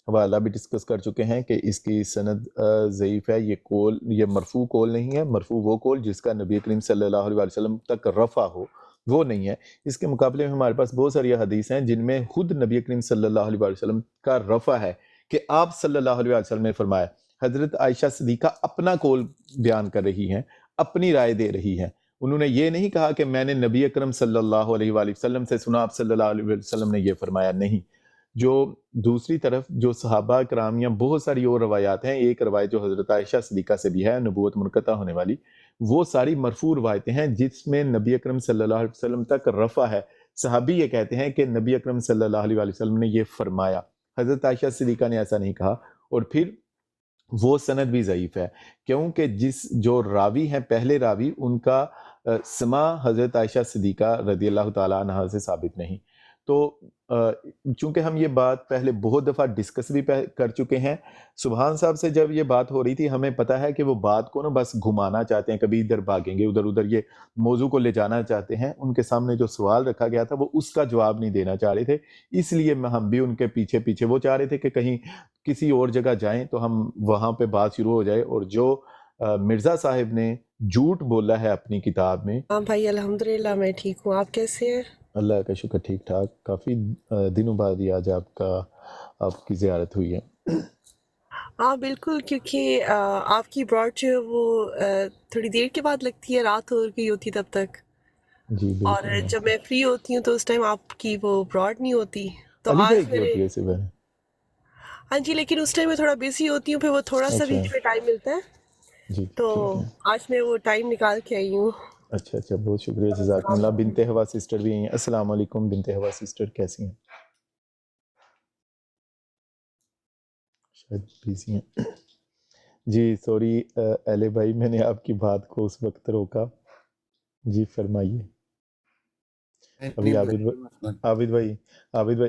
حوالہ بھی ڈسکس کر چکے ہیں کہ اس کی سند ضعیف ہے، یہ مرفوع قول نہیں ہے، مرفوع وہ قول جس کا نبی کریم صلی اللہ علیہ وسلم تک رفع ہو وہ نہیں ہے۔ اس کے مقابلے میں ہمارے پاس بہت ساری حدیث ہیں جن میں خود نبی کریم صلی اللہ علیہ وسلم کا رفع ہے کہ آپ صلی اللہ علیہ وسلم نے فرمایا، حضرت عائشہ صدیقہ اپنا قول بیان کر رہی ہیں، اپنی رائے دے رہی ہیں، انہوں نے یہ نہیں کہا کہ میں نے نبی اکرم صلی اللہ علیہ وآلہ وسلم سے سنا، آپ صلی اللہ علیہ وسلم نے یہ فرمایا، نہیں۔ جو دوسری طرف جو صحابہ کرام یا بہت ساری اور روایات ہیں، ایک روایت جو حضرت عائشہ صدیقہ سے بھی ہے نبوت منقطع ہونے والی، وہ ساری مرفوع روایتیں ہیں جس میں نبی اکرم صلی اللہ علیہ وسلم تک رفع ہے، صحابی یہ کہتے ہیں کہ نبی اکرم صلی اللہ علیہ وآلہ وسلم نے یہ فرمایا، حضرت عائشہ صدیقہ نے ایسا نہیں کہا، اور پھر وہ سند بھی ضعیف ہے کیونکہ جو راوی ہیں پہلے راوی ان کا سما حضرت عائشہ صدیقہ رضی اللہ تعالیٰ عنہ سے ثابت نہیں۔ تو چونکہ ہم یہ بات پہلے بہت دفعہ ڈسکس بھی کر چکے ہیں، سبحان صاحب سے جب یہ بات ہو رہی تھی ہمیں پتہ ہے کہ وہ بات کو نا بس گھمانا چاہتے ہیں، کبھی ادھر بھاگیں گے ادھر یہ موضوع کو لے جانا چاہتے ہیں، ان کے سامنے جو سوال رکھا گیا تھا وہ اس کا جواب نہیں دینا چاہ رہے تھے، اس لیے ہم بھی ان کے پیچھے پیچھے وہ چاہ رہے تھے کہ کہیں کسی اور جگہ جائیں تو ہم وہاں پہ بات شروع ہو جائے، اور جو مرزا صاحب نے جھوٹ بولا ہے اپنی کتاب میں۔ ہاں بھائی الحمدللہ میں ٹھیک ہوں، آپ کیسے ہیں؟ اللہ کا شکر ٹھیک ٹھاک، کافی دنوں بعد یہ آج آپ کی زیارت ہوئی ہے۔ ہاں بالکل، کیونکہ آپ کی براڈ جو ہے وہ تھوڑی دیر کے بعد لگتی ہے، رات ہو گئی ہوتی تب تک، جی اور بالکل، جب میں فری ہوتی ہوں تو اس ٹائم آپ کی وہ براڈ نہیں ہوتی، تو علی بھائی آج کی میں نے، ہوتی ہے صبح۔ ہاں جی، لیکن اس ٹائم میں تھوڑا بزی ہوتی ہوں، پھر وہ تھوڑا سا اچھا بیچ میں ٹائم ملتا ہے، جی تو ٹھیک ہے، آج میں وہ ٹائم نکال کے آئی ہوں۔ اچھا بہت شکریہ، جزاکم اللہ۔ بنت ہوا سسٹر بھی ہیں، السلام علیکم بنت ہوا سسٹر، کیسی ہیں؟ شاید بیزی ہیں۔ جی سوری اہلِ بھائی، میں نے آپ کی بات کو اس وقت روکا، جی فرمائیے۔ ابھی عابد بھائی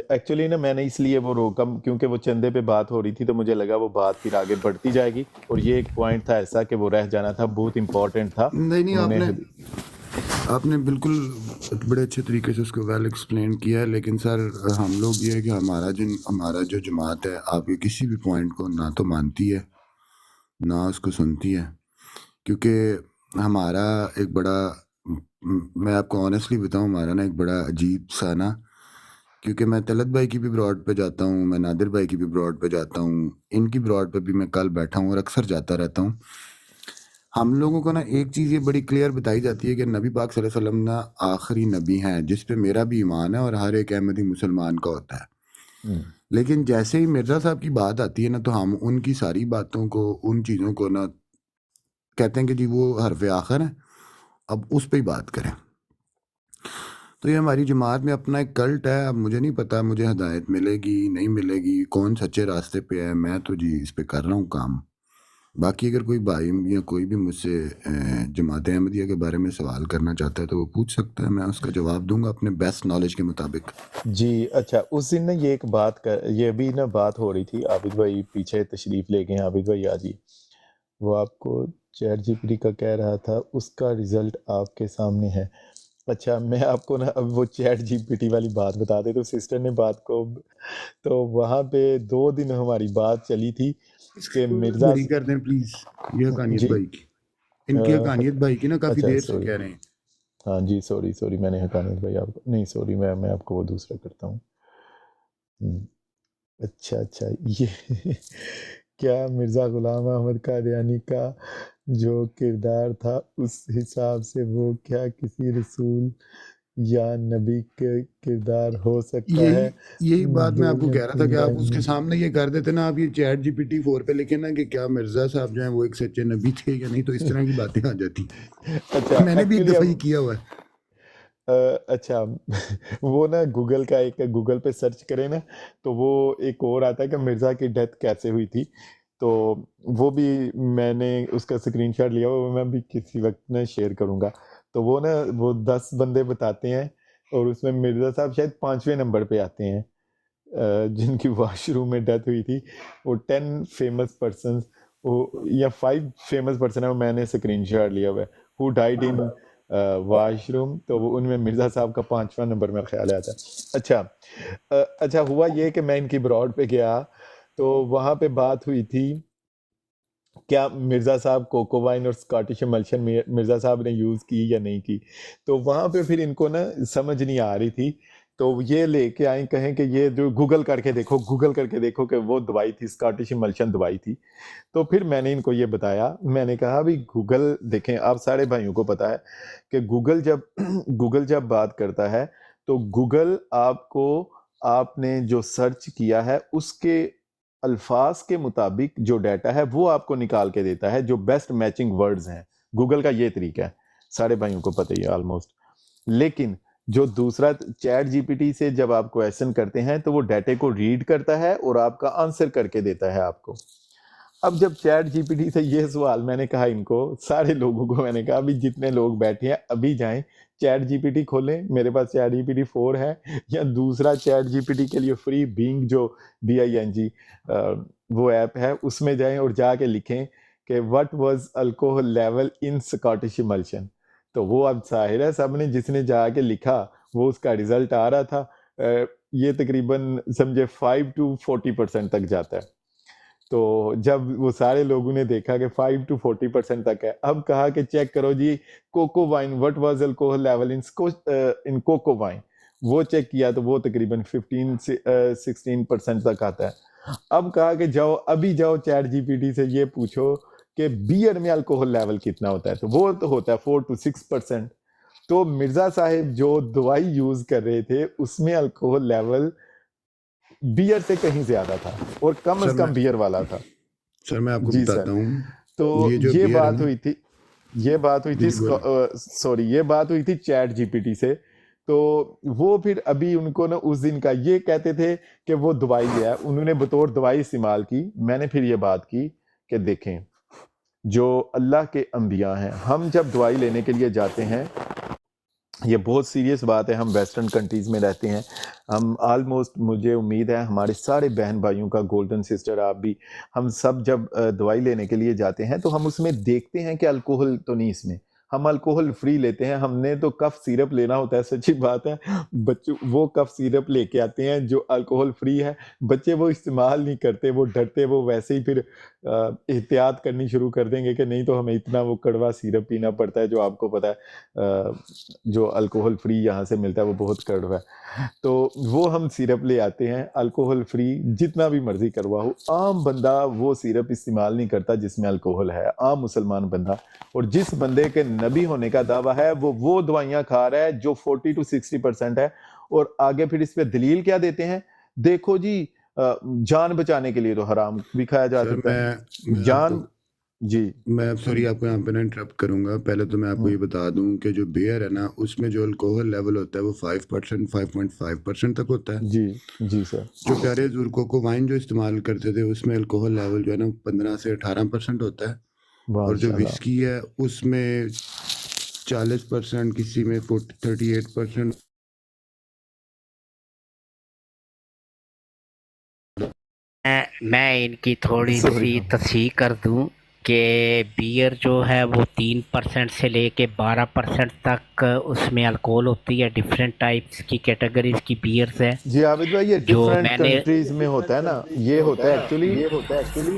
ایکچولی نا میں نے اس لیے وہ روکا کیونکہ وہ چندے پہ بات ہو رہی تھی تو مجھے لگا وہ بات پھر آگے بڑھتی جائے گی، اور یہ ایک پوائنٹ تھا ایسا کہ وہ رہ جانا تھا، بہت امپورٹنٹ تھا۔ نہیں انہوں نے آپ نے بالکل بڑے اچھے طریقے سے اس کو ویل ایکسپلین کیا ہے، لیکن سر ہم لوگ یہ ہے کہ ہمارا جو جماعت ہے آپ کے کسی بھی پوائنٹ کو نہ تو مانتی ہے نہ اس کو سنتی ہے، کیونکہ ہمارا ایک بڑا، میں آپ کو آنیسٹلی بتاؤں، ہمارا نا ایک بڑا عجیب سا نا، کیونکہ میں طلعت بھائی کی بھی براڈ پہ جاتا ہوں، میں نادر بھائی کی بھی براڈ پہ جاتا ہوں، ان کی براڈ پہ بھی میں کل بیٹھا ہوں اور اکثر جاتا رہتا ہوں۔ ہم لوگوں کو نا ایک چیز یہ بڑی کلیئر بتائی جاتی ہے کہ نبی پاک صلی اللہ علیہ وسلم نا آخری نبی ہیں، جس پہ میرا بھی ایمان ہے اور ہر ایک احمدی مسلمان کا ہوتا ہے، لیکن جیسے ہی مرزا صاحب کی بات آتی ہے نا تو ہم ان کی ساری باتوں کو، ان چیزوں کو نا کہتے ہیں کہ جی وہ حرف آخر ہیں، اب اس پہ ہی بات کریں۔ تو یہ ہماری جماعت میں اپنا ایک کلٹ ہے، اب مجھے نہیں پتا مجھے ہدایت ملے گی نہیں ملے گی، کون سچے راستے پہ ہے، میں تو جی اس پہ کر رہا ہوں کام۔ باقی اگر کوئی بھائی یا کوئی بھی مجھ سے جماعت احمدیہ کے بارے میں سوال کرنا چاہتا ہے تو وہ پوچھ سکتا ہے، میں اس کا جواب دوں گا اپنے بیسٹ نالج کے مطابق۔ جی اچھا، اس دن نا یہ بھی نا بات ہو رہی تھی، عابد بھائی پیچھے تشریف لے گئے ہیں، عابد بھائی آ جی، وہ آپ کو چیٹ جی پی ٹی کا کہہ رہا تھا، اس کا رزلٹ آپ کے سامنے ہے۔ اچھا میں آپ کو نا اب وہ چیٹ جی پی ٹی والی بات بتا دے تو سسٹر نے بات کو، تو وہاں پہ 2 دن ہماری بات چلی تھی کہ مرزا بری کر دیں پلیز، یہ حقانیت جی بھائی کی، ان کی حقانیت بھائی کی نا کافی اچھا دیر سے سوری، کہہ رہے ہیں۔ ہاں جی سوری میں نے حقانیت بھائی آپ کو نہیں، سوری میں آپ کو وہ دوسرا کرتا ہوں۔ اچھا اچھا، یہ کیا مرزا غلام احمد قادیانی کا جو کردار تھا اس حساب سے وہ کیا کسی رسول یا نبی کے کردار ہو سکتا ہے؟ یہی بات میں آپ کو کہہ رہا تھا کہ آپ اس کے دو سامنے یہ کر دیتے نا، آپ یہ چیٹ جی پی ٹی 4 پہ لکھیں نا کہ کیا مرزا صاحب جو ہیں وہ ایک سچے نبی تھے یا نہیں، تو اس طرح کی باتیں آ جاتی. اچھا میں نے بھی ایک ایکچولی دفعہ اب یہ کیا ہوا ہے. اچھا وہ نا گوگل کا ایک گوگل پہ سرچ کرے نا تو وہ ایک اور آتا ہے کہ مرزا کی ڈیتھ کیسے ہوئی تھی، تو وہ بھی میں نے اس کا اسکرین شاٹ لیا ہوا، وہ میں بھی کسی وقت نا شیئر کروں گا. تو وہ نا وہ 10 بندے بتاتے ہیں اور اس میں مرزا صاحب شاید 5ویں نمبر پہ آتے ہیں جن کی واش روم میں ڈیتھ ہوئی تھی. وہ 10 فیمس پرسنز یا 5 فیمس پرسن ہے، وہ میں نے اسکرین شاٹ لیا ہوا ہے ہو ڈائیڈ ان واش روم، تو وہ ان میں مرزا صاحب کا 5واں نمبر میں خیال آتا ہے. اچھا ہوا یہ کہ میں ان کی براڈ پہ گیا تو وہاں پہ بات ہوئی تھی کیا مرزا صاحب کوکو وائن اور اسکاٹش املشن مرزا صاحب نے یوز کی یا نہیں کی. تو وہاں پہ پھر ان کو نا سمجھ نہیں آ رہی تھی، تو یہ لے کے آئیں کہیں کہ یہ جو گوگل کر کے دیکھو کہ وہ دوائی تھی اسکاٹش املشن دوائی تھی. تو پھر میں نے ان کو یہ بتایا، میں نے کہا بھی گوگل دیکھیں، آپ سارے بھائیوں کو پتا ہے کہ گوگل جب بات کرتا ہے تو گوگل آپ کو آپ نے جو سرچ کیا ہے اس کے الفاظ کے مطابق جو ڈیٹا ہے وہ آپ کو نکال کے دیتا ہے، جو بیسٹ میچنگ ورڈز ہیں. گوگل کا یہ طریقہ ہے، سارے بھائیوں کو پتہ ہی ہے آلموسٹ. لیکن جو دوسرا چیٹ جی پی ٹی سے جب آپ کویسچن کرتے ہیں تو وہ ڈیٹے کو ریڈ کرتا ہے اور آپ کا آنسر کر کے دیتا ہے آپ کو. اب جب چیٹ جی پی ٹی سے یہ سوال میں نے کہا ان کو سارے لوگوں کو، میں نے کہا ابھی جتنے لوگ بیٹھے ہیں ابھی جائیں چیٹ جی پی ٹی کھولیں، میرے پاس چیٹ جی پی ٹی 4 ہے یا دوسرا چیٹ جی پی ٹی کے لیے فری بینگ جو BING وہ ایپ ہے، اس میں جائیں اور جا کے لکھیں کہ what was alcohol level in Scottish emulsion. تو وہ اب ظاہر ہے سب نے جس نے جا کے لکھا وہ اس کا رزلٹ آ رہا تھا. یہ تقریباً سمجھے 5 to 40% تک جاتا ہے. تو جب وہ سارے لوگوں نے دیکھا کہ 5 to 40% تک ہے، اب کہا کہ چیک کرو جی coco wine what was alcohol level in coco wine, وہ چیک کیا تو وہ تقریباً 15 سے 16% تک آتا ہے. اب کہا کہ ابھی جاؤ چیٹ جی پی ٹی سے یہ پوچھو کہ بیئر میں الکوہل لیول کتنا ہوتا ہے، تو وہ تو ہوتا ہے 4 to 6%. تو مرزا صاحب جو دوائی یوز کر رہے تھے اس میں الکوہل لیول بیئر سے کہیں زیادہ تھا اور کم از کم بیئر والا تھا. سر میں آپ کو جی بتاتا سر، ہوں، تو یہ جو یہ بیئر ہے بات نا، ہوئی تھی یہ بات ہوئی تھی چیٹ جی پی ٹی سے. تو وہ پھر ابھی ان کو نا اس دن کا یہ کہتے تھے کہ وہ دوائی ہے، انہوں نے بطور دوائی استعمال کی. میں نے پھر یہ بات کی کہ دیکھیں جو اللہ کے انبیاء ہیں، ہم جب دوائی لینے کے لیے جاتے ہیں، یہ بہت سیریس بات ہے، ہم ویسٹرن کنٹریز میں رہتے ہیں، ہم آلموسٹ مجھے امید ہے ہمارے سارے بہن بھائیوں کا، گولڈن سسٹر آپ بھی، ہم سب جب دوائی لینے کے لیے جاتے ہیں تو ہم اس میں دیکھتے ہیں کہ الکوہل تو نہیں اس میں، ہم الکوہل فری لیتے ہیں. ہم نے تو کف سیرپ لینا ہوتا ہے، سچی بات ہے، بچوں وہ کف سیرپ لے کے آتے ہیں جو الکوہل فری ہے، بچے وہ استعمال نہیں کرتے، وہ ڈرتے، وہ ویسے ہی پھر احتیاط کرنی شروع کر دیں گے کہ نہیں تو ہمیں اتنا وہ کڑوا سیرپ پینا پڑتا ہے جو آپ کو پتا ہے جو الکوہل فری یہاں سے ملتا ہے وہ بہت کڑوا ہے. تو وہ ہم سیرپ لے آتے ہیں الکوہل فری، جتنا بھی مرضی کروا ہو. عام بندہ وہ سیرپ استعمال نہیں کرتا جس میں الکوہل ہے، عام مسلمان بندہ. اور جس بندے کے نبی ہونے کا دعویٰ ہے وہ دوائیاں کھا رہا ہے جو 40 to 60% ہے. اور آگے پھر اس پہ دلیل کیا دیتے ہیں، دیکھو جی جان بچانے کے لیے تو حرام بھی کھایا جا سر سکتا ہے میں آپ جان. کو جی میں سوری آپ کو یہاں پہ نا انٹرپٹ کروں گا. پہلے تو میں آپ کو یہ بتا دوں کہ جو بیئر ہے نا اس میں جو الکوہل لیول ہوتا ہے وہ 5%، 5.5% تک ہوتا ہے. جی جی سر. جو پیارے حضور کوکو وائن جو استعمال کرتے تھے اس میں الکوہل لیول جو ہے نا 15 سے 18% ہوتا ہے. اور جو ماشاء اللہ. وسکی ہے اس میں 40%، کسی میں 38%. میں ان کی تھوڑی سوری. سی تصحیح کر دوں کہ بیئر جو ہے وہ 3% سے لے کے 12% تک اس میں الکوہل ہوتی ہے. ڈفرینٹ ٹائپس کی کیٹیگریز کی بیئرز ہے جی عابد بھائی، یہ جو ڈفرینٹ میں نے کنٹریز میں ہوتا ہے نا، یہ ہوتا ہے ایکچولی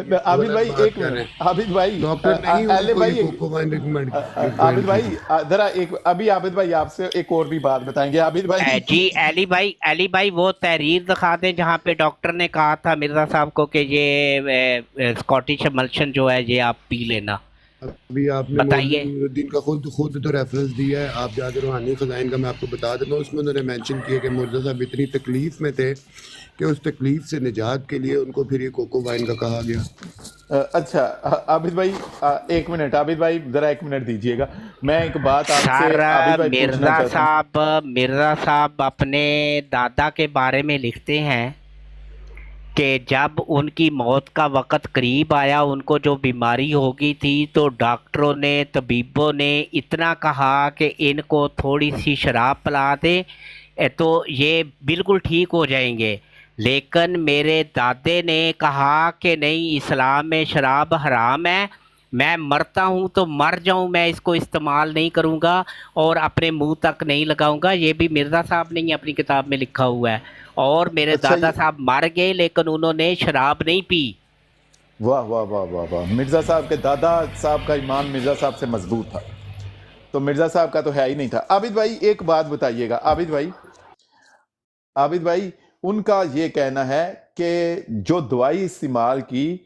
عابد بھائی ایک منٹ، عابد بھائی، ڈاکٹر نہیں اہل ان کو بھائی، یہ کوکو وائن ریکمینڈ عابد بھائی ذرا ایک، ابھی عابد بھائی آپ سے ایک اور بھی بات بتائیں گے عابد بھائی؟ جی علی بھائی وہ تحریر دکھا دیں جہاں پہ ڈاکٹر نے کہا تھا مرزا صاحب کو کہ یہ اسکاٹش ملشن جو ہے یہ آپ پی لینا، ابھی آپ نے بتائیے۔ مولوی نور الدین کا خود تو ریفرنس دیا ہے، آپ جا کے روحانی خزائن کا میں آپ کو بتا دیتا ہوں، اس میں انہوں نے مینشن کیا کہ مرزا صاحب اتنی تکلیف میں تھے کہ اس تکلیف سے نجات کے لیے ان کو پھر یہ کوکو وائن کا کہا گیا۔ اچھا عابد بھائی ایک منٹ، عابد بھائی ذرا ایک منٹ دیجئے گا، میں ایک بات آپ سے سر عابد بھائی پوچھنا چاہتا ہوں۔ مرزا صاحب اپنے دادا کے بارے میں لکھتے ہیں کہ جب ان کی موت کا وقت قریب آیا، ان کو جو بیماری ہو گئی تھی تو ڈاکٹروں نے، طبیبوں نے اتنا کہا کہ ان کو تھوڑی سی شراب پلا دے تو یہ بالکل ٹھیک ہو جائیں گے، لیکن میرے دادے نے کہا کہ نہیں، اسلام میں شراب حرام ہے، میں مرتا ہوں تو مر جاؤں، میں اس کو استعمال نہیں کروں گا اور اپنے منہ تک نہیں لگاؤں گا۔ یہ بھی مرزا صاحب نے ہی اپنی کتاب میں لکھا ہوا ہے، اور میرے اچھا دادا صاحب مر گئے لیکن انہوں نے شراب نہیں پی۔ واہ واہ واہ واہ واہ، مرزا صاحب کے دادا صاحب کا ایمان مرزا صاحب سے مضبوط تھا، تو مرزا صاحب کا تو ہے ہی نہیں تھا۔ عابد بھائی ایک بات بتائیے گا، عابد بھائی ان کا یہ کہنا ہے کہ جو دوائی استعمال کی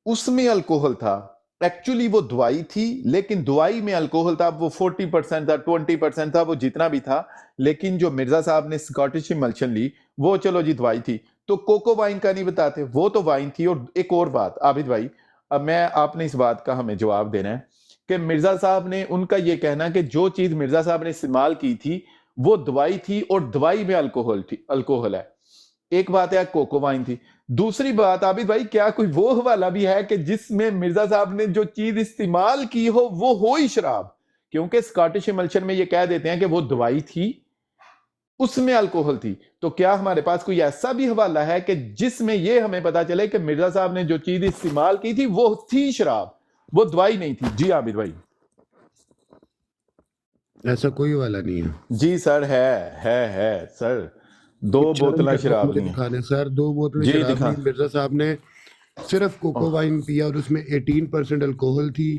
اس میں الکوہل تھا، ایکچولی وہ دوائی تھی لیکن دوائی میں الکوہل تھا، وہ 40% تھا، 20% تھا، وہ جتنا بھی تھا، لیکن جو مرزا صاحب نے اسکاٹش ملشن لی وہ چلو جی دوائی تھی، تو کوکو وائن کا نہیں بتاتے، وہ تو وائن تھی۔ اور ایک اور بات عابد بھائی، اب میں آپ نے اس بات کا ہمیں جواب دینا ہے کہ مرزا صاحب نے، ان کا یہ کہنا کہ جو چیز مرزا صاحب نے استعمال کی تھی وہ دوائی تھی اور دوائی میں الکوہل ہے۔ ایک بات ہے کوکو وائن تھی، دوسری بات عابد بھائی کیا کوئی وہ حوالہ بھی ہے کہ جس میں مرزا صاحب نے جو چیز استعمال کی وہ ہو ہی شراب؟ کیونکہ اسکاٹش ایملشن میں یہ کہہ دیتے ہیں کہ وہ دوائی تھی، اس میں الکوہل تھی، تو کیا ہمارے پاس کوئی ایسا بھی حوالہ ہے کہ جس میں یہ ہمیں پتا چلے کہ مرزا صاحب نے جو چیز استعمال کی تھی وہ تھی شراب، وہ دوائی نہیں تھی؟ جی عابد بھائی۔ ایسا کوئی والا نہیں ہے جی سر، ہے سر، 2 بوتلیں شراب مجھے نہیں دکھا دیں سر، 2 بوتلیں جی شراب دکھا۔ نہیں، مرزا صاحب نے صرف کوکو وائن پیا اور اس میں 18% الکوہل تھی،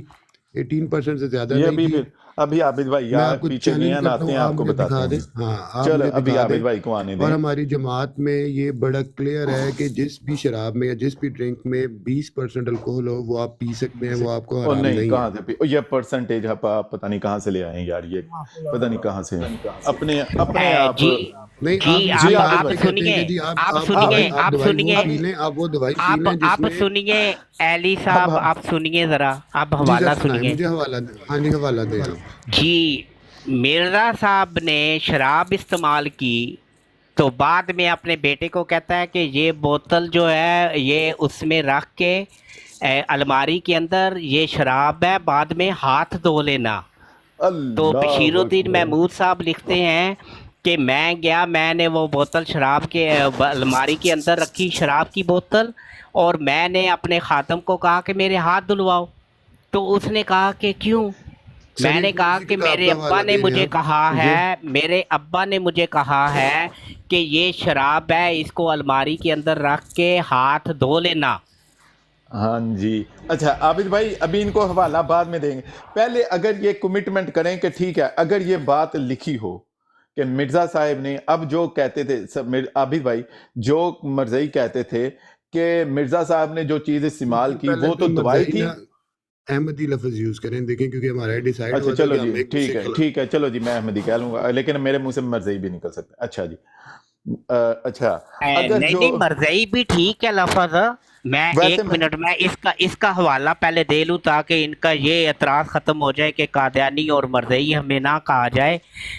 18% سے زیادہ یہ نہیں بھی تھی۔ پھر ابھی عابد بھائی میں یہاں آپ کو پیچھے نہیں چیلنج ہیں، کرتا آتے ہوں، ہیں آپ آپ کو مجھے بتاتے دکھا ہیں۔ دیں، ہاں آپ چلو مجھے ابھی دکھا عابد دیں۔ بھائی کو آنے اور دیں۔ ہماری جماعت میں یہ بڑا کلیئر ہے کہ جس بھی شراب میں یا جس بھی ڈرنک میں 20% الکوہل ہو وہ آپ پی سکتے ہیں، وہ آپ کو اور حرام نہیں، نہیں ہے۔ کہاں سے یہ پرسنٹیج آپ پتہ نہیں کہاں سے لے آئے ہیں یار، یہ پتہ نہیں کہاں سے اپنے آپ۔ نہیں آپ جی جی آپ پہ کہتے ہیں سنیے، کہ جی آپ آپ سنیے، آپ آپ دوائی وہ سنیے، پی لیں، آپ وہ دوائی پی لیں جس آپ میں۔ سنیے علی صاحب، آپ سنیے ذرا، آپ جی حوالہ سر سنائیں، سنیے۔ مجھے حوالہ دیں، ہاں جی حوالہ دیں آپ۔ جی مرزا صاحب نے شراب استعمال کی تو بعد میں اپنے بیٹے کو کہتا ہے کہ یہ بوتل جو ہے یہ اس میں رکھ کے الماری کے اندر یہ شراب ہے، بعد میں ہاتھ دھو لینا۔ تو بشیر اللہ الدین اکبر۔ محمود صاحب لکھتے ہیں کہ میں گیا، میں نے وہ بوتل شراب کے الماری کے اندر رکھی، شراب کی بوتل، اور میں نے اپنے خادم کو کہا کہ میرے ہاتھ دھلواؤ، تو اس نے کہا کہ کیوں؟ سر میں ان نے کو کہا کسی کہ کتاب میرے کا ابا حوالہ نے دے رہے مجھے ہیں کہا آپ مجھے؟ ہے، میرے ابا نے مجھے کہا ہے کہ یہ شراب ہے، اس کو الماری کے اندر رکھ کے ہاتھ دھو لینا۔ ہاں جی، اچھا عابد بھائی ابھی ان کو حوالہ بعد میں دیں گے، پہلے اگر یہ کمٹمنٹ کریں کہ ٹھیک ہے، اگر یہ بات لکھی ہو کہ مرزا صاحب نے، اب جو کہتے تھے عابد بھائی، جو مرزائی کہتے تھے کہ مرزا صاحب نے جو چیز استعمال کی پہلے وہ تو دوائی مرزائی تھی۔ نا احمدی لفظ یوز کریں، دیکھیں کیونکہ ہمارا ڈیسائیڈ اچھا ہوا تھا چلو کہ جی ہم ایک ٹھیک ہے، دوسرے ٹھیک ہے، چلو جی میں احمدی کہہ لوں گا، لیکن میرے منہ سے مرزائی بھی نکل سکتا ہے۔ اچھا جی، اچھا اگر نہیں جو نہیں، مرزائی بھی ٹھیک ہے لفظ۔ میں ویسے ایک منٹ میں اس کا حوالہ پہلے دے لوں تاکہ ان کا یہ اعتراض ختم ہو جائے کہ قادیانی اور مرزائی ہمیں نہ کہا جائے،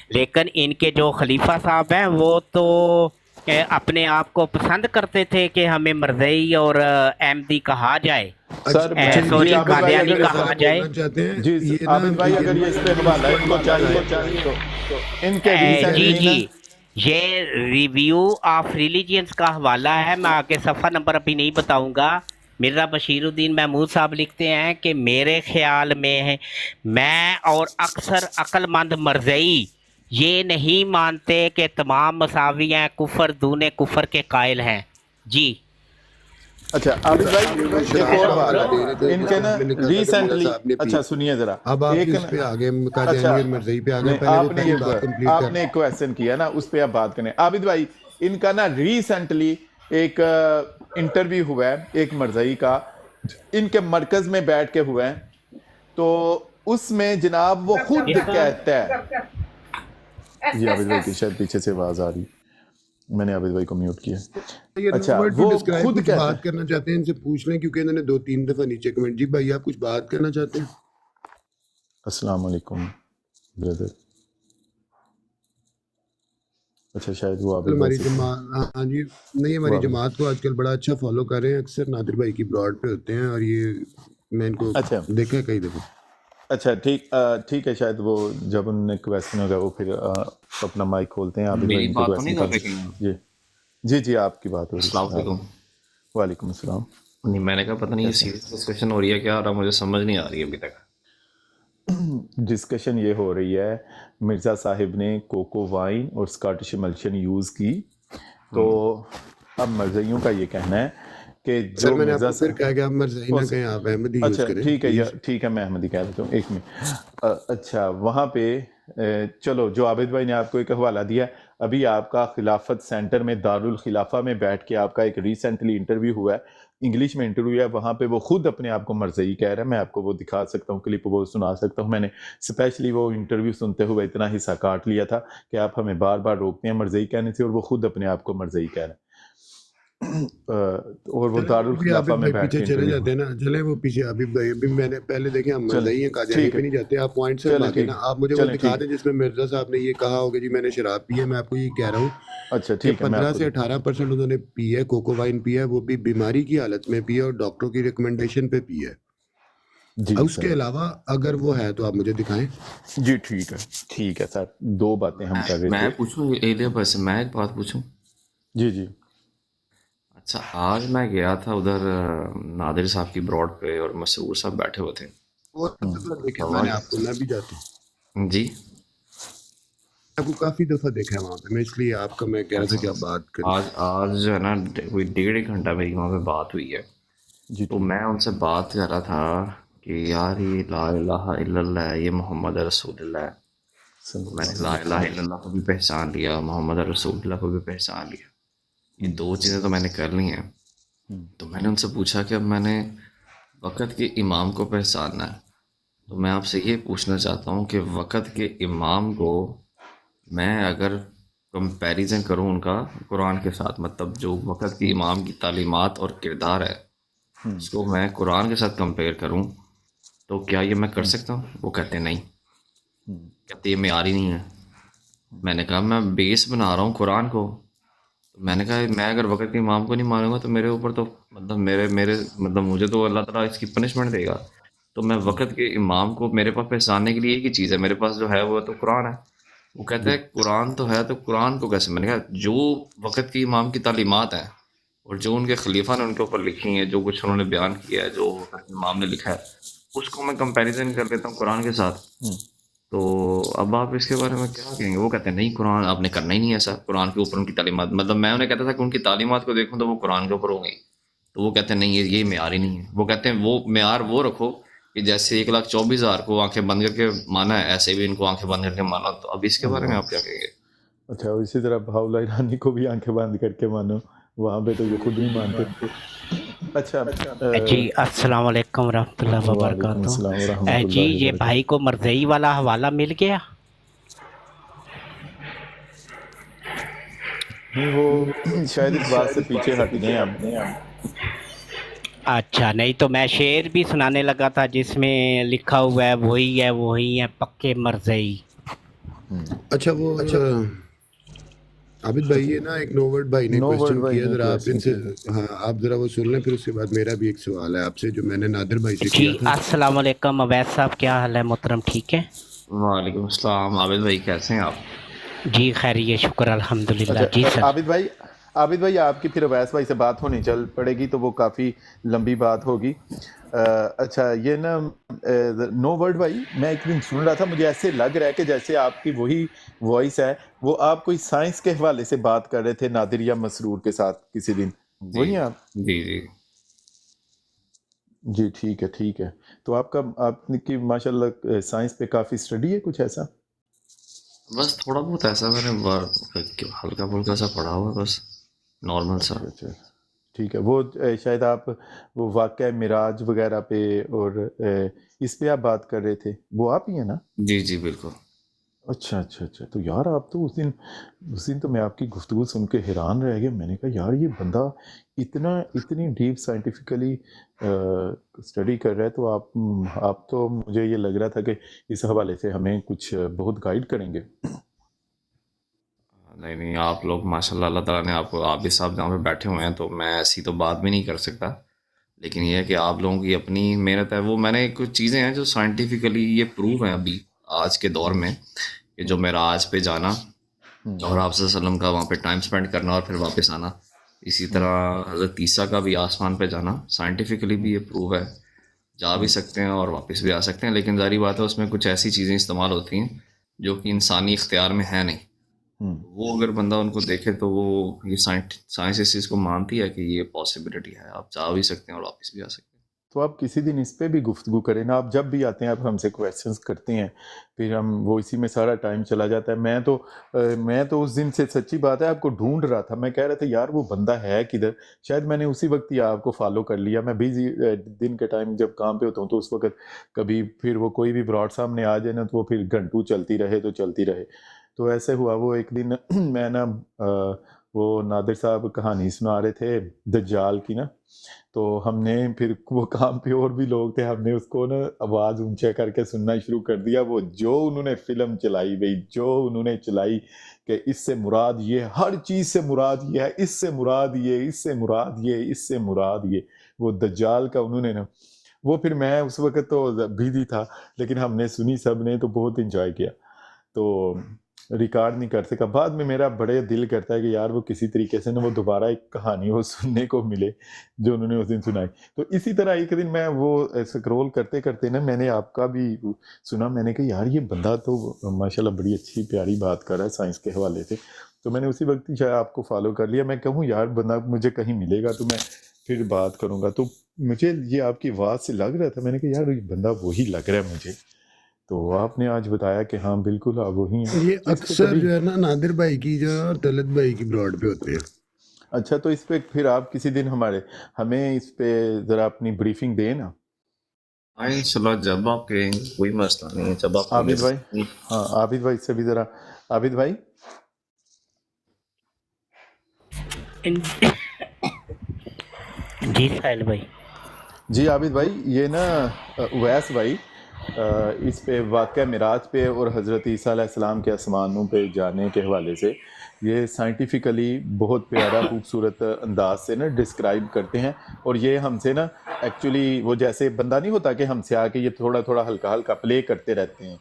لیکن ان کے جو خلیفہ صاحب ہیں وہ تو اپنے آپ کو پسند کرتے تھے کہ ہمیں مرزائی اور احمدی کہا جائے، سر اچھا جی سوری عابد بھائی قادیانی اگر کہا جائے۔ بولنا چاہتے ہیں جی یہ نا عابد بھائی اگر یہ اس پہ حوالہ ان کو چاہیے تو ان کے جی ریسنٹلی نا، جی، یہ ریویو آف ریلیجنس کا حوالہ ہے، میں آگے صفحہ نمبر ابھی نہیں بتاؤں گا۔ مرزا بشیر الدین محمود صاحب لکھتے ہیں کہ میرے خیال میں میں اور اکثر عقل مند مرزائی یہ نہیں مانتے کہ تمام مساوی ہیں، کفر دون کفر کے قائل ہیں۔ جی اچھا عابد بھائی ایک اور بات ہے ان کے نا ریسنٹلی، اچھا سنیے ذرا، اب آپ ایک اس پہ آگے قاضی اچھا امیر مرزئی پہ آگے، پہلے وہ پہلی بات کمپلیٹ آپ کر. نے ایک کویسچن کیا نا اس پہ آپ بات کریں. عابد بھائی ان کا نا ریسنٹلی ایک انٹرویو ہوا ہے ایک مرزئی کا، ان کے مرکز میں بیٹھ کے ہوا ہے، تو اس میں جناب وہ خود کہتا ہے، جی عابد بھائی کی شاید پیچھے سے آواز آ رہی، میں نے عابد بھائی کو میوٹ کیا. یہ اچھا نوبرٹ ٹو وہ ڈسکرائب خود کچھ کہتا بات ہے. کرنا چاہتے ہیں، ان سے پوچھ لیں کیونکہ انہوں نے 2-3 دفعہ نیچے کمنٹ. جی بھائی آپ کچھ بات کرنا چاہتے ہیں؟ السلام علیکم بردر. اچھا شاید وہ عابد بھائی ہماری سے جماعت، ہاں جی نہیں، ہماری جماعت کو آج کل بڑا اچھا فالو کر رہے ہیں، اکثر نادر بھائی کی براڈ پہ ہوتے ہیں، اور یہ میں ان کو اچھا دیکھا ہے کئی دفعہ. اچھا ٹھیک ہے، شاید وہ جب انہوں نے کویسچن ہوگا وہ پھر اپنا مائک کھولتے ہیں. عابد بھائی میری ان سے بات تو کویسچن نہیں کر کر رہے کہیں؟ جی آپ کی بات ہو رہی السلام ہے. علیکم. وعلیکم السلام. نہیں میں نے کہا پتہ نہیں یہ کیسے ہیں؟ سیریس ڈسکشن ہو رہی ہے کیا ہو رہا، مجھے سمجھ نہیں آ رہی ابھی تک. ڈسکشن یہ ہو رہی ہے مرزا صاحب نے کوکو وائن اور اسکاٹش ایملشن یوز کی، تو اب مرزائیوں کا یہ کہنا ہے کہ سر جو میں نے آپ مرزا کو پھر کہا کہ آپ مرزئی نہ کہیں، آپ احمدی یوز اچھا کریں پلیز. ٹھیک ہے میں احمدی کہہ دیتا ہوں، ایک منٹ. اچھا وہاں پہ چلو جو عابد بھائی نے آپ کو ایک حوالہ دیا، ابھی آپ کا خلافت سینٹر میں دارالخلافہ میں بیٹھ کے آپ کا ایک ریسنٹلی انٹرویو ہوا ہے، انگلش میں انٹرویو ہے، وہاں پہ وہ خود اپنے آپ کو مرزئی کہہ رہا ہے. میں آپ کو وہ دکھا سکتا ہوں، کلپ وہ سنا سکتا ہوں. میں نے اسپیشلی وہ انٹرویو سنتے ہوئے اتنا حصہ کاٹ لیا تھا کہ آپ ہمیں بار بار روکتے ہیں مرزئی کہنے سے، اور وہ خود اپنے آپ کو مرزئی کہہ رہا ہے. اور وہ دارالخلافہ میں بھائی بیٹھ پیچھے کے چلے انٹرویو جاتے ہیں نا، چلے وہ پیچھے. ابھی میں نے پہلے دیکھیں ہم چلیں مرزئی ہیں، قادیانی ٹھیک پہ ہے، نہیں جاتے. آپ پوائنٹ سے چلیں بھاگے نا. آپ مجھے وہ چلیں دکھا ٹھیک دیں جس میں مرزا صاحب نے یہ کہا ہوگا جی میں نے شراب پی ہے. میں آپ کو یہ کہہ رہا ہوں اچھا کہ ٹھیک ہے، میں 15 آپ کو سے 18% انہوں نے پی ہے، کوکو وائن پی ہے، وہ بھی بیماری کی حالت میں پی ہے اور ڈاکٹروں کی ریکمنڈیشن پہ پی ہے. جی اس کے سر، علاوہ اگر وہ ہے تو آپ مجھے دکھائیں. جی ٹھیک ہے سر، دو باتیں ہم کر رہے میں تھے. پوچھوں ایریا پر سے، میں ایک بات پوچھوں. جی اچھا آج میں گیا تھا ادھر نادر صاحب کی براڈ پہ اور مسرور صاحب بیٹھے ہوئے تھے. اور دفعہ دیکھا میں نے آپ کو، میں بھی جاتا ہوں، جی آپ کو کافی دفعہ دیکھا ہے وہاں پہ. میں اس لیے آپ کا میں کہہ رہا تھا کہ آپ بات کریں. آج جو ہے نا کوئی 1.5 گھنٹہ میری وہاں پہ بات ہوئی ہے. جی تو میں ان سے بات کر رہا تھا کہ یار یہ لا الہ الا اللہ ہے، یہ محمد رسول اللہ ہے. تو میں نے لا الہ الا اللہ کو بھی پہچان لیا، محمد رسول اللہ کو بھی پہچان لیا. یہ دو چیزیں تو میں نے کر لی ہیں. تو میں نے ان سے پوچھا کہ اب میں نے وقت کے امام کو پہچاننا ہے، تو میں آپ سے یہ پوچھنا چاہتا ہوں کہ وقت کے امام کو میں اگر کمپیریزن کروں ان کا قرآن کے ساتھ، مطلب جو وقت کے امام کی تعلیمات اور کردار ہے اس کو میں قرآن کے ساتھ کمپیئر کروں، تو کیا یہ میں کر سکتا ہوں؟ وہ کہتے ہیں نہیں، کہتے یہ معیاری نہیں ہے. میں نے کہا میں بیس بنا رہا ہوں قرآن کو. میں نے کہا میں اگر وقت کے امام کو نہیں مانوں گا تو میرے اوپر تو مطلب میرے مطلب مجھے تو اللہ تعالیٰ اس کی پنشمنٹ دے گا. تو میں وقت کے امام کو میرے پاس پہچاننے کے لیے ایک ہی چیز ہے، میرے پاس جو ہے وہ تو قرآن ہے. وہ کہتے ہیں قرآن تو ہے، تو قرآن کو کیسے؟ میں نے کہا جو وقت کے امام کی تعلیمات ہیں اور جو ان کے خلیفہ نے ان کے اوپر لکھی ہیں، جو کچھ انہوں نے بیان کیا ہے، جو وقت کے امام نے لکھا ہے، اس کو میں کمپیریزن کر لیتا ہوں قرآن کے ساتھ. تو اب آپ اس کے بارے میں کیا کہیں گے؟ وہ کہتے ہیں نہیں قرآن آپ نے کرنا ہی نہیں ایسا، قرآن کے اوپر ان کی تعلیمات، مطلب میں انہیں کہتا تھا کہ ان کی تعلیمات کو دیکھوں تو وہ قرآن کے اوپر ہو گئی. تو وہ کہتے ہیں نہیں یہ معیار ہی نہیں ہے. وہ کہتے ہیں وہ معیار وہ رکھو کہ جیسے 1,24,000 کو آنکھیں بند کر کے مانا ہے، ایسے بھی ان کو آنکھیں بند کر کے مانا. تو اب اس کے بارے میں آپ کیا کہیں گے؟ اچھا اسی طرح بہاؤاللہ ایرانی کو بھی آنکھیں بند کر کے مانو، وہاں پہ تو یہ خود نہیں مانتے. اچھا جی السلام علیکم ورحمۃ اللہ وعلیکم وبرکاتہ. السلام ورحمۃ جی اللہ یہ وبرکاتہ. بھائی کو مرزئی والا حوالہ مل گیا؟ نہیں وہ شاید اس بات سے پیچھے ہٹ گئے اب. اچھا نہیں تو میں شعر بھی سنانے لگا تھا جس میں لکھا ہوا ہے وہی ہے پکے مرزئی. اچھا وہ عابد بھائی نا ایک نوورڈ بھائی نے نو ورڈ کوشچن بھائی کیا، نے ذرا آپ ان کویسچن سے، کیا. ہاں آپ ذرا وہ سن لیں، پھر اس کے بعد میرا بھی ایک سوال ہے آپ سے جو میں نے نادر بھائی سے جی کیا تھا. السلام علیکم اویس صاحب، کیا حال ہے محترم؟ ٹھیک ہے وعلیکم السلام. عابد بھائی کیسے ہیں آپ؟ جی خیریت شکر الحمدللہ. اچھا جی سر عابد بھائی آپ کی پھر اویس بھائی سے بات ہونی چل پڑے گی تو وہ کافی لمبی بات ہوگی. اچھا یہ نا نو ورڈ بھائی میں ایک دن سن رہا تھا، مجھے ایسے لگ رہا ہے کہ جیسے آپ کی وہی وائس ہے، وہ آپ کوئی سائنس کے حوالے سے بات کر رہے تھے نادر یا مسرور کے ساتھ کسی دن، جی وہی ہیں آپ؟ جی جی جی ٹھیک ہے. تو آپ کی ماشاءاللہ سائنس پہ کافی اسٹڈی ہے کچھ ایسا؟ بس تھوڑا بہت ایسا میں نے ہلکا پھلکا سا پڑھا ہوا بس نارمل سا. اچھا ٹھیک ہے. وہ شاید آپ وہ واقعہ معراج وغیرہ پہ اور اس پہ آپ بات کر رہے تھے، وہ آپ ہی ہیں نا؟ جی بالکل. اچھا. تو یار آپ تو اس دن تو میں آپ کی گفتگو سن کے حیران رہ گیا. میں نے کہا یار یہ بندہ اتنی ڈیپ سائنٹیفکلی اسٹڈی کر رہا ہے، تو آپ تو مجھے یہ لگ رہا تھا کہ اس حوالے سے ہمیں کچھ بہت گائیڈ کریں گے. نہیں آپ لوگ ماشاءاللہ اللہ تعالیٰ نے آپ کو عابد صاحب جہاں پہ بیٹھے ہوئے ہیں تو میں ایسی تو بات بھی نہیں کر سکتا، لیکن یہ ہے کہ آپ لوگوں کی اپنی محنت ہے. وہ میں نے کچھ چیزیں ہیں جو سائنٹیفکلی یہ پروو ہیں ابھی آج کے دور میں، کہ جو معراج پہ جانا اور آپ صلی اللہ علیہ وسلم کا وہاں پہ ٹائم سپینڈ کرنا اور پھر واپس آنا، اسی طرح حضرت عیسیٰ کا بھی آسمان پہ جانا سائنٹیفکلی بھی یہ پروو ہے. جا بھی سکتے ہیں اور واپس بھی آ سکتے ہیں، لیکن ظاہری بات ہے اس میں کچھ ایسی چیزیں استعمال ہوتی ہیں جو کہ انسانی اختیار میں ہے نہیں. وہ اگر بندہ ان کو دیکھے تو وہ یہ سائنس اس چیز کو مانتی ہے کہ یہ پاسبلٹی ہے، آپ جا بھی سکتے ہیں اور واپس بھی آ سکتے ہیں. تو آپ کسی دن اس پہ بھی گفتگو کریں نا. آپ جب بھی آتے ہیں آپ ہم سے کویسچنس کرتے ہیں، پھر وہ اسی میں سارا ٹائم چلا جاتا ہے. میں تو اس دن سے سچی بات ہے آپ کو ڈھونڈ رہا تھا. میں کہہ رہا تھا یار وہ بندہ ہے کدھر. شاید میں نے اسی وقت ہی آپ کو فالو کر لیا. میں بزی دن کے ٹائم جب کام پہ ہوتا ہوں تو اس وقت کبھی پھر وہ کوئی بھی براڈ سامنے آ جائے نا تو وہ پھر گھنٹوں چلتی رہے. تو ایسے ہوا وہ ایک دن میں نا وہ نادر صاحب کہانی سنا رہے تھے دجال کی نا، تو ہم نے پھر وہ کام پہ اور بھی لوگ تھے، ہم نے اس کو نا آواز اونچا کر کے سننا شروع کر دیا. وہ جو انہوں نے فلم چلائی بھائی، جو انہوں نے چلائی کہ اس سے مراد یہ، ہر چیز سے مراد یہ ہے، اس سے مراد یہ، اس سے مراد یہ، اس سے مراد یہ، وہ دجال کا انہوں نے نا. وہ پھر میں اس وقت تو بزی تھا، لیکن ہم نے سنی سب نے تو بہت انجوائے کیا. تو ریکارڈ نہیں کر سکا. بعد میں میرا بڑے دل کرتا ہے کہ یار وہ کسی طریقے سے نا وہ دوبارہ ایک کہانی وہ سننے کو ملے جو انہوں نے اس دن سنائی. تو اسی طرح ایک دن میں وہ سکرول کرتے نا میں نے آپ کا بھی سنا. میں نے کہا یار یہ بندہ تو ماشاءاللہ بڑی اچھی پیاری بات کر رہا ہے سائنس کے حوالے سے. تو میں نے اسی وقت ہی شاید آپ کو فالو کر لیا. میں کہوں یار بندہ مجھے کہیں ملے گا تو میں پھر بات کروں گا. تو مجھے یہ آپ کی آواز سے لگ رہا تھا. میں نے کہا یار یہ بندہ وہی لگ رہا ہے مجھے. تو آپ نے آج بتایا کہ ہاں بالکل آپ وہی ہیں. یہ اکثر جو ہے نا نادر بھائی کی جو اور طلعت بھائی کی براڈ پہ ہوتے ہیں. اچھا تو اس پہ پھر آپ کسی دن ہمیں اس پہ ذرا اپنی بریفنگ دیں نا. انشاءاللہ جب آپ کہیں کوئی مسئلہ نہیں ہے. جب آپ عابد بھائی، ہاں عابد بھائی سے بھی ذرا. عابد بھائی جی ساحل بھائی. جی عابد بھائی یہ نا اویس بھائی اس پہ واقعہ معراج پہ اور حضرت عیسیٰ علیہ السلام کے آسمانوں پہ جانے کے حوالے سے یہ سائنٹیفکلی بہت پیارا خوبصورت انداز سے نا ڈسکرائب کرتے ہیں. اور یہ ہم سے نا ایکچولی وہ جیسے بندہ نہیں ہوتا کہ ہم سے آ کے یہ تھوڑا تھوڑا ہلکا ہلکا پلے کرتے رہتے ہیں،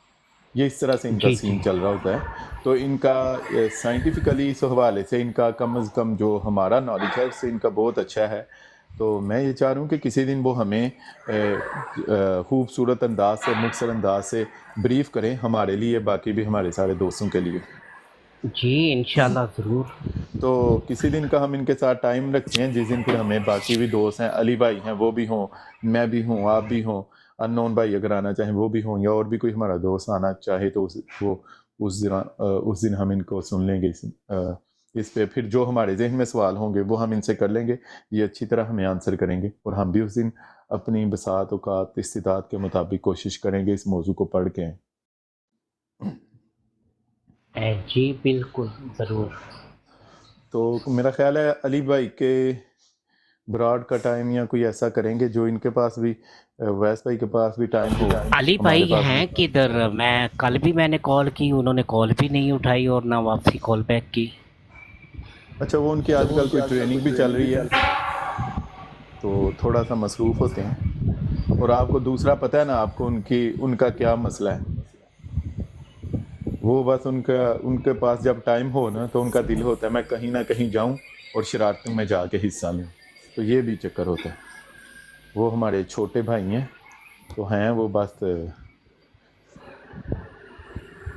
یہ اس طرح سے ان کا سین چل رہا ہوتا ہے. تو ان کا سائنٹیفکلی اس حوالے سے ان کا کم از کم جو ہمارا نالج ہے اس سے ان کا بہت اچھا ہے. تو میں یہ چاہ رہا ہوں کہ کسی دن وہ ہمیں خوبصورت انداز سے مختصر انداز سے بریف کریں ہمارے لیے، باقی بھی ہمارے سارے دوستوں کے لیے. جی انشاءاللہ ضرور. تو کسی دن کا ہم ان کے ساتھ ٹائم رکھتے ہیں جس دن پھر ہمیں باقی بھی دوست ہیں، علی بھائی ہیں وہ بھی ہوں، میں بھی ہوں، آپ بھی ہوں، ان نون بھائی اگر آنا چاہیں وہ بھی ہوں، یا اور بھی کوئی ہمارا دوست آنا چاہے تو وہ اس دن ہم ان کو سن لیں گے اس پہ. پھر جو ہمارے ذہن میں سوال ہوں گے وہ ہم ان سے کر لیں گے، یہ اچھی طرح ہمیں آنسر کریں گے، اور ہم بھی اس دن اپنی بساط اوقات استطاعت کے مطابق کوشش کریں گے اس موضوع کو پڑھ کے. جی بالکل ضرور. تو میرا خیال ہے علی بھائی کے براڈ کا ٹائم یا کوئی ایسا کریں گے جو ان کے پاس بھی، ویس بھائی کے پاس بھی ٹائم ہو. علی بھائی ہیں کدھر؟ میں نے کال کی، انہوں نے کال بھی نہیں اٹھائی اور نہ واپسی کال بیک کی. اچھا وہ ان کی آج کل کوئی ٹریننگ بھی چل رہی ہے تو تھوڑا سا مصروف ہوتے ہیں. اور آپ کو دوسرا پتہ ہے نا آپ کو ان کا کیا مسئلہ ہے، وہ بس ان کے پاس جب ٹائم ہو نا تو ان کا دل ہوتا ہے میں کہیں نہ کہیں جاؤں اور شرارتوں میں جا کے حصہ لوں. تو یہ بھی چکر ہوتا ہے. وہ ہمارے چھوٹے بھائی ہیں تو ہیں وہ بس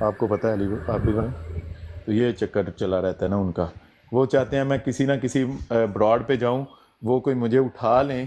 آپ کو پتہ ہے علی بھائی، تو یہ چکر چلا رہتا ہے نا ان کا. وہ چاہتے ہیں میں کسی نہ کسی براڈ پہ جاؤں، وہ کوئی مجھے اٹھا لیں